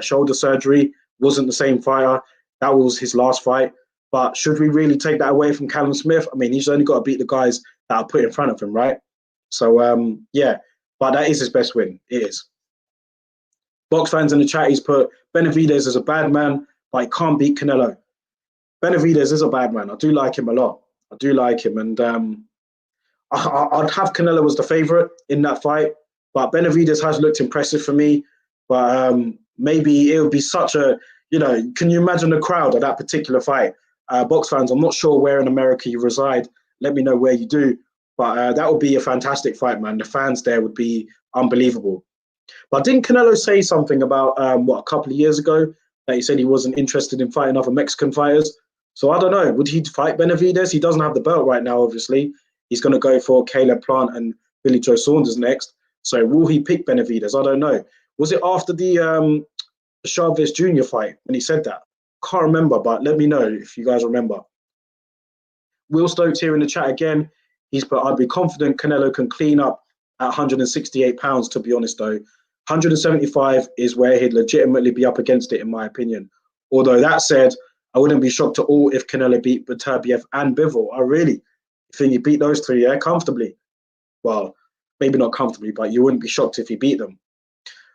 shoulder surgery. Wasn't the same fighter. That was his last fight. But should we really take that away from Callum-Smith? I mean, he's only got to beat the guys that are put in front of him, right? So, yeah. But that is his best win. It is. Box fans in the chat, he's put Benavidez is a bad man, but he can't beat Canelo. Benavidez is a bad man. I do like him a lot. I do like him. And I'd have Canelo as the favorite in that fight. But Benavidez has looked impressive for me. But maybe it would be such a, you know, can you imagine the crowd at that particular fight? Box fans, I'm not sure where in America you reside. Let me know where you do. But that would be a fantastic fight, man. The fans there would be unbelievable. But didn't Canelo say something about, a couple of years ago, that he said he wasn't interested in fighting other Mexican fighters? So I don't know. Would he fight Benavidez? He doesn't have the belt right now, obviously. He's going to go for Caleb Plant and Billy Joe Saunders next. So will he pick Benavidez? I don't know. Was it after the Chavez Jr. fight when he said that? Can't remember, but let me know if you guys remember. Will Stokes here in the chat again. He's put, I'd be confident Canelo can clean up at 168 pounds, to be honest, though. 175 is where he'd legitimately be up against it, in my opinion. Although that said, I wouldn't be shocked at all if Canelo beat Beterbiev and Bivol. I really think he beat those three, yeah, comfortably. Well, maybe not comfortably, but you wouldn't be shocked if he beat them.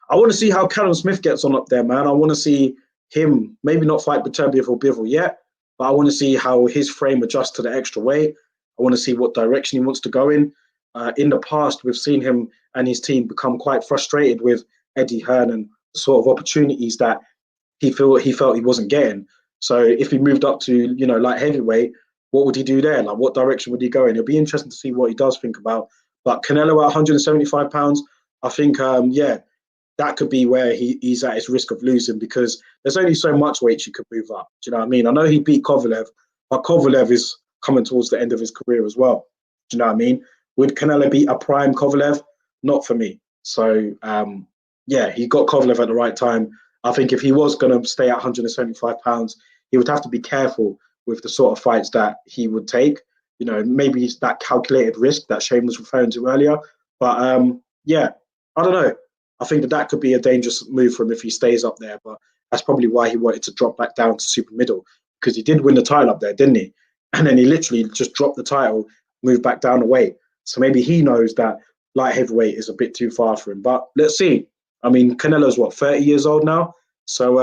I want to see how Callum-Smith gets on up there, man. I want to see him maybe not fight Beterbiev or Bivol yet, but I want to see how his frame adjusts to the extra weight. I want to see what direction he wants to go in. In the past, we've seen him and his team become quite frustrated with Eddie Hearn and the sort of opportunities that he felt he wasn't getting. So if he moved up to, you know, light heavyweight, what would he do there? Like, what direction would he go in? It'll be interesting to see what he does think about. But Canelo at 175 pounds, I think, yeah, that could be where he's at his risk of losing, because there's only so much weight you could move up. Do you know what I mean? I know he beat Kovalev, but Kovalev is coming towards the end of his career as well. Do you know what I mean? Would Canelo beat a prime Kovalev? Not for me. So, yeah, he got Kovalev at the right time. I think if he was going to stay at 175 pounds, he would have to be careful with the sort of fights that he would take. You know, maybe it's that calculated risk that Shane was referring to earlier. But, yeah, I don't know. I think that could be a dangerous move for him if he stays up there. But that's probably why he wanted to drop back down to super middle, because he did win the title up there, didn't he? And then he literally just dropped the title, moved back down the weight. So maybe he knows that light heavyweight is a bit too far for him. But let's see. I mean, Canelo's what, 30 years old now? So,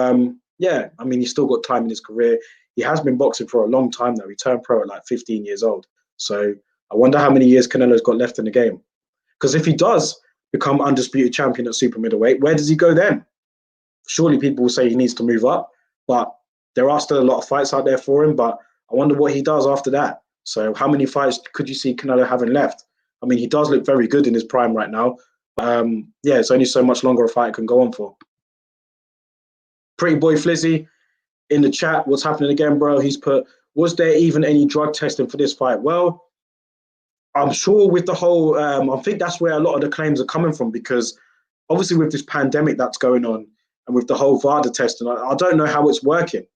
yeah, I mean, he's still got time in his career. He has been boxing for a long time now. He turned pro at like 15 years old. So I wonder how many years Canelo's got left in the game. Because if he does become undisputed champion at super middleweight, where does he go then? Surely people will say he needs to move up, but there are still a lot of fights out there for him. But I wonder what he does after that. So how many fights could you see Canelo having left? I mean, he does look very good in his prime right now. Yeah, it's only so much longer a fight can go on for. Pretty boy Flizzy in the chat, what's happening again, bro? He's put, was there even any drug testing for this fight? Well, I'm sure with the whole, I think that's where a lot of the claims are coming from, because obviously with this pandemic that's going on, and with the whole VADA test, and I don't know how it's working.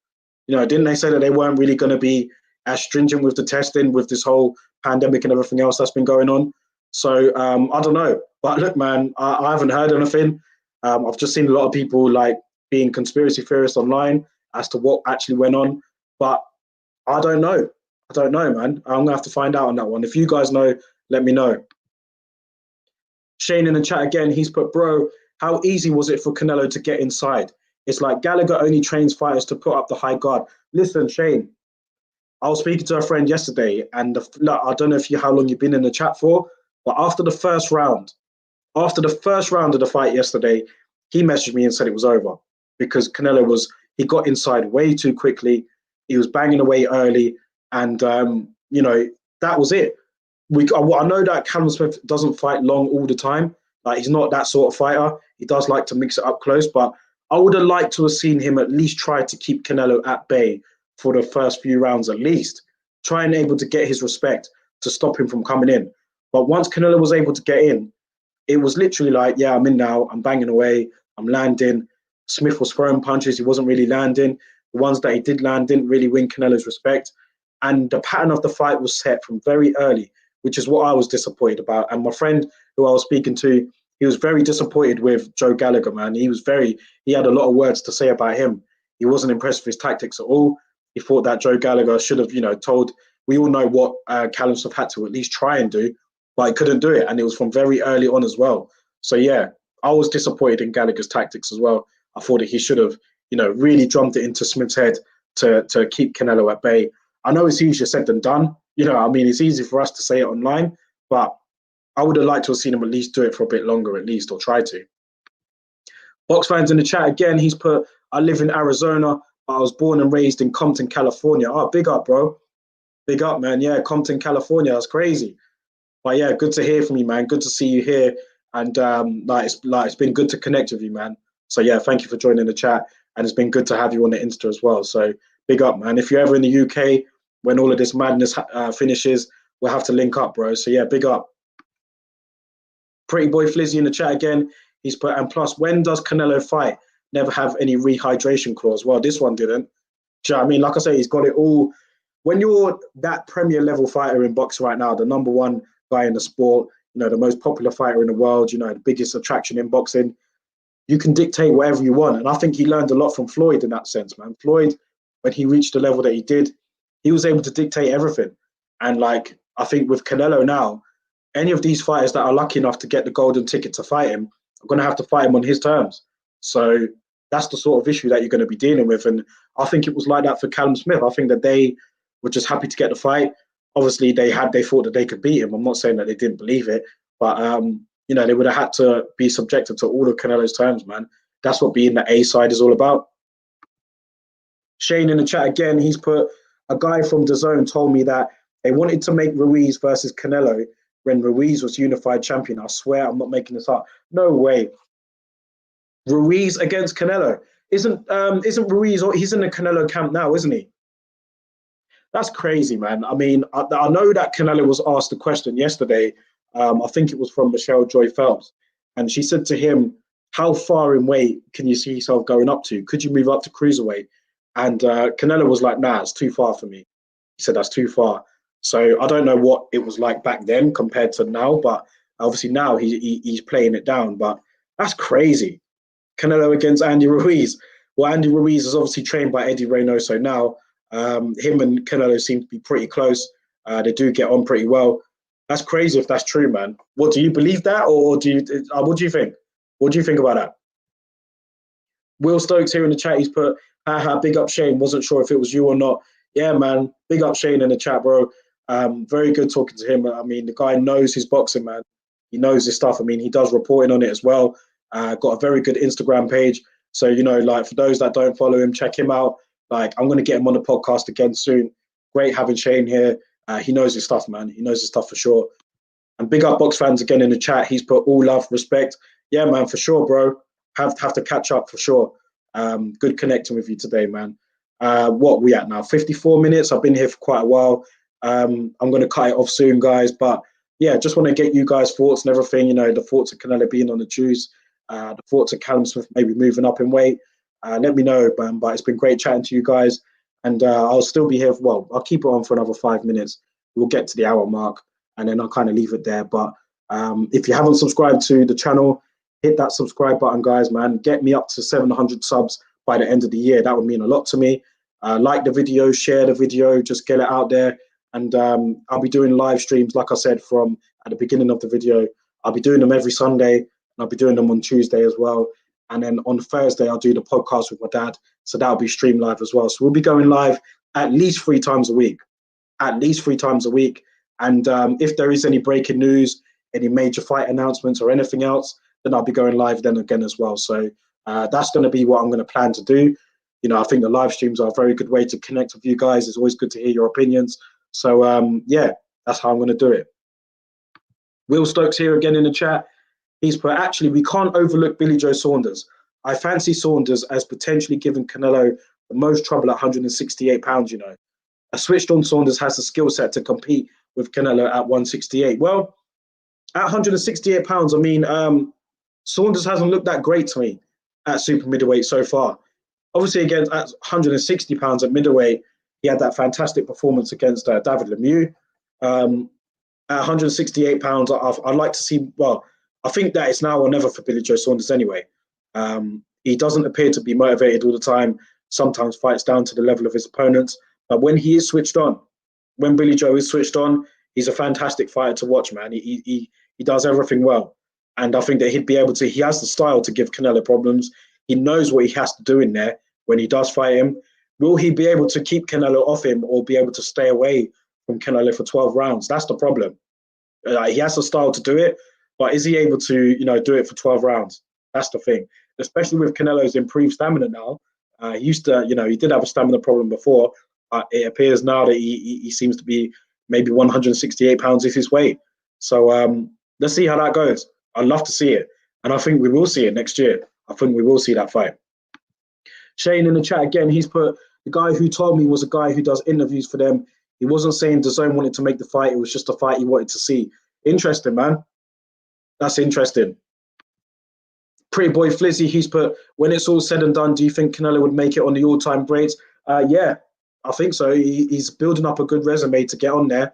You know, didn't they say that they weren't really going to be as stringent with the testing with this whole pandemic and everything else that's been going on? So I don't know. But look, man, I haven't heard anything. I've just seen a lot of people like being conspiracy theorists online as to what actually went on. But I don't know. I don't know, man. I'm going to have to find out on that one. If you guys know, let me know. Shane in the chat again, he's put, bro, how easy was it for Canelo to get inside? It's like Gallagher only trains fighters to put up the high guard. Listen, Shane, I was speaking to a friend yesterday, and I don't know how long you've been in the chat for, but after the first round of the fight yesterday, he messaged me and said it was over because Canelo he got inside way too quickly. He was banging away early, and that was it. I know that Canelo-Smith doesn't fight long all the time. Like, he's not that sort of fighter. He does like to mix it up close, but I would have liked to have seen him at least try to keep Canelo at bay for the first few rounds at least, trying able to get his respect to stop him from coming in. But once Canelo was able to get in, it was literally like, yeah, I'm in now, I'm banging away, I'm landing. Smith was throwing punches, he wasn't really landing. The ones that he did land didn't really win Canelo's respect. And the pattern of the fight was set from very early, which is what I was disappointed about. And my friend who I was speaking to, he was very disappointed with Joe Gallagher, man. He had a lot of words to say about him. He wasn't impressed with his tactics at all. He thought that Joe Gallagher should have, told, we all know what Callum-Smith had to at least try and do, but he couldn't do it. And it was from very early on as well. So yeah, I was disappointed in Gallagher's tactics as well. I thought that he should have, really drummed it into Smith's head to keep Canelo at bay. I know it's easier said than done. It's easy for us to say it online, but I would have liked to have seen him at least do it for a bit longer, at least, or try to. Box fans in the chat again, he's put, I live in Arizona, but I was born and raised in Compton, California. Oh, big up, bro. Big up, man. Yeah, Compton, California. That's crazy. But yeah, good to hear from you, man. Good to see you here. And it's been good to connect with you, man. So yeah, thank you for joining the chat. And it's been good to have you on the Insta as well. So big up, man. If you're ever in the UK, when all of this madness finishes, we'll have to link up, bro. So yeah, big up. Pretty boy Flizzy in the chat again. He's put, and plus, when does Canelo fight? Never have any rehydration clause. Well, this one didn't. Do you know what I mean? Like I say, he's got it all. When you're that premier level fighter in boxing right now, the number one guy in the sport, the most popular fighter in the world, the biggest attraction in boxing, you can dictate whatever you want. And I think he learned a lot from Floyd in that sense, man. Floyd, when he reached the level that he did, he was able to dictate everything. And I think with Canelo now, any of these fighters that are lucky enough to get the golden ticket to fight him are going to have to fight him on his terms. So that's the sort of issue that you're going to be dealing with. And I think it was like that for Callum-Smith. I think that they were just happy to get the fight. Obviously, they thought that they could beat him. I'm not saying that they didn't believe it, but they would have had to be subjected to all of Canelo's terms, man. That's what being the A side is all about. Shane in the chat again, he's put, a guy from DAZN told me that they wanted to make Ruiz versus Canelo when Ruiz was unified champion. I swear I'm not making this up. No way. Ruiz against Canelo. Isn't Ruiz, he's in the Canelo camp now, isn't he? That's crazy, man. I mean, I know that Canelo was asked a question yesterday. I think it was from Michelle Joy Phelps. And she said to him, how far in weight can you see yourself going up to? Could you move up to cruiserweight? And Canelo was like, nah, it's too far for me. He said, that's too far. So I don't know what it was like back then compared to now, but obviously now he's playing it down. But that's crazy. Canelo against Andy Ruiz. Well, Andy Ruiz is obviously trained by Eddie Reynoso now. Him and Canelo seem to be pretty close. They do get on pretty well. That's crazy if that's true, man. What, do you believe that, or what do you think? What do you think about that? Will Stokes here in the chat, he's put, haha, big up Shane. Wasn't sure if it was you or not. Yeah, man. Big up Shane in the chat, bro. Very good talking to him. I mean, the guy knows his boxing, man. He knows his stuff. I mean, he does reporting on it as well. Got a very good Instagram page. So, for those that don't follow him, check him out. I'm going to get him on the podcast again soon. Great having Shane here. He knows his stuff, man. He knows his stuff for sure. And big up box fans again in the chat. He's put all love, respect. Yeah, man, for sure, bro. Have to catch up for sure. Good connecting with you today, man. What are we at now? 54 minutes. I've been here for quite a while. I'm going to cut it off soon, guys. But yeah, just want to get you guys' thoughts and everything. The thoughts of Canelo being on the juice. the thoughts of Callum Smith maybe moving up in weight. Let me know, but it's been great chatting to you guys. And I'll still be here. Well, I'll keep it on for another 5 minutes. We'll get to the hour mark, and then I'll kind of leave it there. But if you haven't subscribed to the channel, hit that subscribe button, guys, man. Get me up to 700 subs by the end of the year. That would mean a lot to me. Like the video, share the video, just get it out there. And I'll be doing live streams, like I said, from at the beginning of the video. I'll be doing them every Sunday, and I'll be doing them on Tuesday as well. And then on Thursday, I'll do the podcast with my dad. So that'll be streamed live as well. So we'll be going live at least 3 times a week. At least 3 times a week. And if there is any breaking news, any major fight announcements or anything else, then I'll be going live then again as well. So that's going to be what I'm going to plan to do. You know, I think the live streams are a very good way to connect with you guys. It's always good to hear your opinions. So, yeah, that's how I'm going to do it. Will Stokes here again in the chat. He's put, actually, we can't overlook Billy Joe Saunders. I fancy Saunders as potentially giving Canelo the most trouble at 168 pounds, you know. A switched-on Saunders has the skill set to compete with Canelo at 168. Well, at 168 pounds, I mean, Saunders hasn't looked that great to me at super middleweight so far. Obviously, again, at 160 pounds at middleweight, he had that fantastic performance against David Lemieux. At 168 pounds, I'd like to see, well, I think that it's now or never for Billy Joe Saunders anyway. He doesn't appear to be motivated all the time, sometimes fights down to the level of his opponents. But when he is switched on, when Billy Joe is switched on, he's a fantastic fighter to watch, man. He does everything well. And I think that he'd be able to, he has the style to give Canelo problems. He knows what he has to do in there when he does fight him. Will he be able to keep Canelo off him or be able to stay away from Canelo for 12 rounds? That's the problem. He has the style to do it, but is he able to, you know, do it for 12 rounds? That's the thing. Especially with Canelo's improved stamina now. He used to, you know, he did have a stamina problem before. It appears now that he seems to be maybe 168 pounds is his weight. So let's see how that goes. I'd love to see it. And I think we will see it next year. I think we will see that fight. Shane in the chat again, he's put, the guy who told me was a guy who does interviews for them. He wasn't saying DAZN wanted to make the fight. It was just a fight he wanted to see. Interesting, man. That's interesting. Pretty Boy Flizzy, he's put, when it's all said and done, do you think Canelo would make it on the all-time greats? Yeah, I think so. He's building up a good resume to get on there.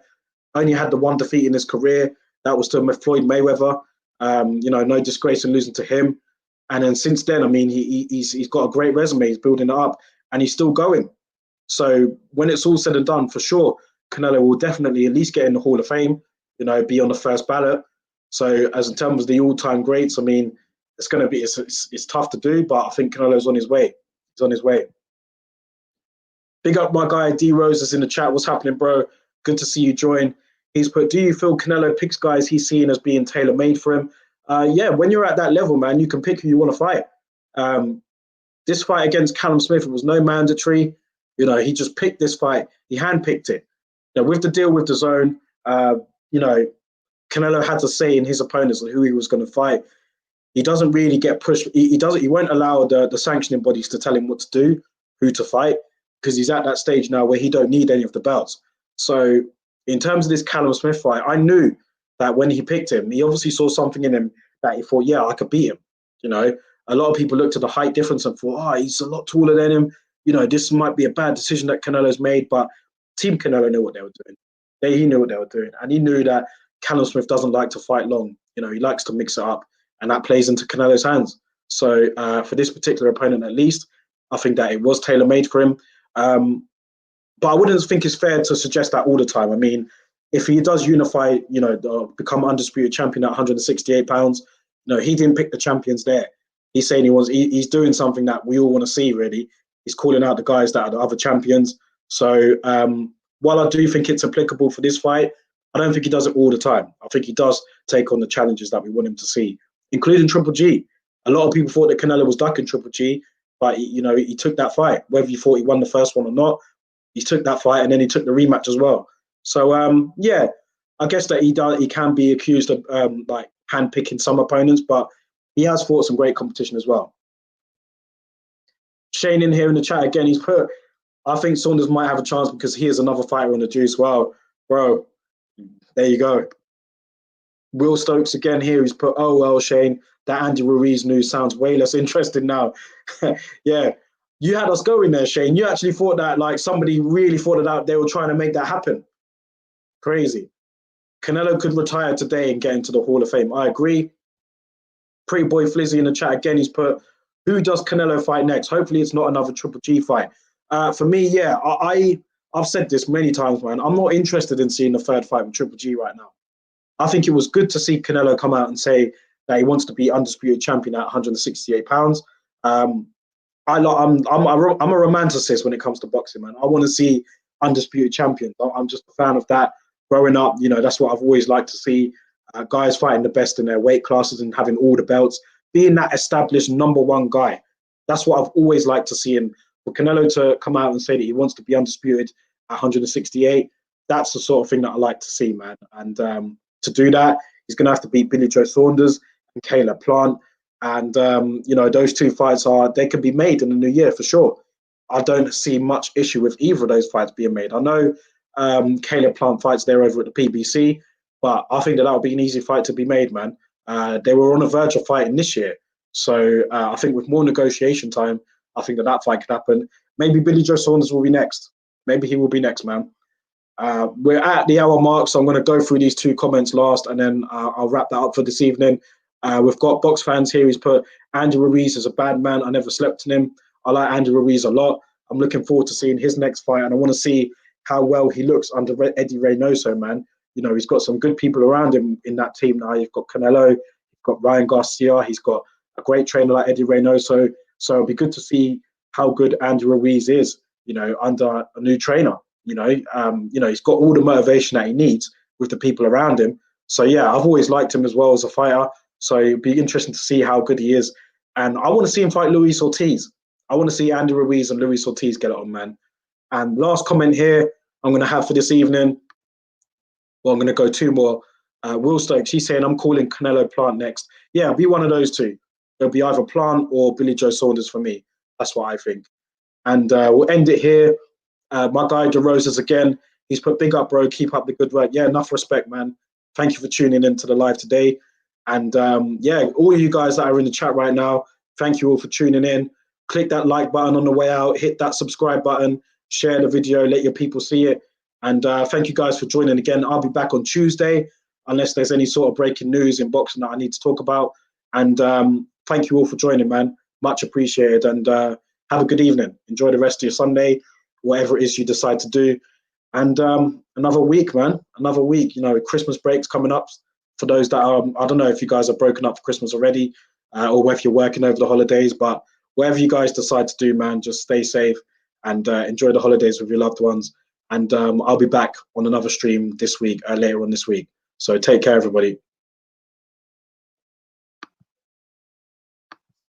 Only had the one defeat in his career. That was to Floyd Mayweather. You know, no disgrace in losing to him. And then since then, I mean, he's got a great resume. He's building it up, and he's still going. So when it's all said and done, for sure, Canelo will definitely at least get in the Hall of Fame, you know, be on the first ballot. So as in terms of the all-time greats, I mean, it's going to be, it's tough to do, but I think Canelo's on his way. He's on his way. Big up my guy, D Rose is in the chat. What's happening, bro? Good to see you join. He's put, do you feel Canelo picks guys he's seen as being tailor-made for him? Yeah, when you're at that level, man, you can pick who you want to fight. This fight against Callum Smith, it was no mandatory. You know, he just picked this fight. He handpicked it. You know, with the deal with DAZN, you know, Canelo had to say in his opponents who he was going to fight. He doesn't really get pushed. He won't allow the sanctioning bodies to tell him what to do, who to fight, because he's at that stage now where he don't need any of the belts. So in terms of this Callum Smith fight, I knew that when he picked him, he obviously saw something in him that he thought, yeah, I could beat him. You know, a lot of people looked at the height difference and thought, oh, he's a lot taller than him. You know, this might be a bad decision that Canelo's made, but Team Canelo knew what they were doing. He knew what they were doing. And he knew that Callum Smith doesn't like to fight long. You know, he likes to mix it up, and that plays into Canelo's hands. So for this particular opponent, at least, I think that it was tailor-made for him. But I wouldn't think it's fair to suggest that all the time. I mean, if he does unify, you know, become undisputed champion at 168 pounds, you know, he didn't pick the champions there. He's saying he's doing something that we all want to see, really. He's calling out the guys that are the other champions. So while I do think it's applicable for this fight, I don't think he does it all the time. I think he does take on the challenges that we want him to see, including Triple G. A lot of people thought that Canelo was ducking Triple G, but, you know, he took that fight. Whether you thought he won the first one or not, he took that fight, and then he took the rematch as well. So, yeah, I guess that he can be accused of, like, handpicking some opponents, but he has fought some great competition as well. Shane in here in the chat again, he's put, I think Saunders might have a chance because he is another fighter on the juice. Well, bro, there you go. Will Stokes again here. He's put, oh, well, Shane, that Andy Ruiz news sounds way less interesting now. Yeah, you had us going there, Shane. You actually thought that, like, somebody really thought that they were trying to make that happen. Crazy. Canelo could retire today and get into the Hall of Fame. I agree. Pretty Boy Flizzy in the chat again. He's put, who does Canelo fight next? Hopefully it's not another Triple G fight. For me, yeah, I've said this many times, man. I'm not interested in seeing the third fight with Triple G right now. I think it was good to see Canelo come out and say that he wants to be undisputed champion at 168 pounds. I'm a romanticist when it comes to boxing, man. I want to see undisputed champions. I'm just a fan of that. Growing up, you know, that's what I've always liked to see. Guys fighting the best in their weight classes and having all the belts, being that established #1 guy. That's what I've always liked to see. And for Canelo to come out and say that he wants to be undisputed at 168, that's the sort of thing that I like to see, man. And to do that, he's going to have to beat Billy Joe Saunders and Caleb Plant. And, you know, those two fights they can be made in the new year for sure. I don't see much issue with either of those fights being made. I know Caleb Plant fights there over at the PBC, but I think that would be an easy fight to be made, man. They were on the verge of fighting this year. So I think with more negotiation time, I think that fight could happen. Maybe Billy Joe Saunders will be next. Maybe he will be next, man. We're at the hour mark, so I'm going to go through these two comments last, and then I'll wrap that up for this evening. We've got Box Fans here. He's put, Andy Ruiz is a bad man. I never slept in him. I like Andy Ruiz a lot. I'm looking forward to seeing his next fight, and I want to see how well he looks under Eddie Reynoso, man. You know, he's got some good people around him in that team now. You've got Canelo, you've got Ryan Garcia, he's got a great trainer like Eddie Reynoso. So it'll be good to see how good Andy Ruiz is, you know, under a new trainer. You know, he's got all the motivation that he needs with the people around him. So yeah, I've always liked him as well as a fighter. So it'd be interesting to see how good he is. And I want to see him fight Luis Ortiz. I want to see Andy Ruiz and Luis Ortiz get it on, man. And last comment here I'm going to have for this evening. Well, I'm going to go two more. Will Stokes, he's saying, I'm calling Canelo Plant next. Yeah, it'll be one of those two. It'll be either Plant or Billy Joe Saunders for me. That's what I think. And we'll end it here. My guy, DeRosas, again, he's put, big up, bro. Keep up the good work. Yeah, enough respect, man. Thank you for tuning into the live today. And yeah, all of you guys that are in the chat right now, thank you all for tuning in. Click that like button on the way out. Hit that subscribe button. Share the video. Let your people see it. And thank you guys for joining again. I'll be back on Tuesday, unless there's any sort of breaking news in boxing that I need to talk about. And thank you all for joining, man. Much appreciated. And have a good evening. Enjoy the rest of your Sunday, whatever it is you decide to do. And another week, man. Another week. You know, Christmas break's coming up. For those that are, I don't know if you guys are broken up for Christmas already, or whether you're working over the holidays. But whatever you guys decide to do, man, just stay safe and enjoy the holidays with your loved ones. And I'll be back on another stream this week, later on this week. So take care, everybody.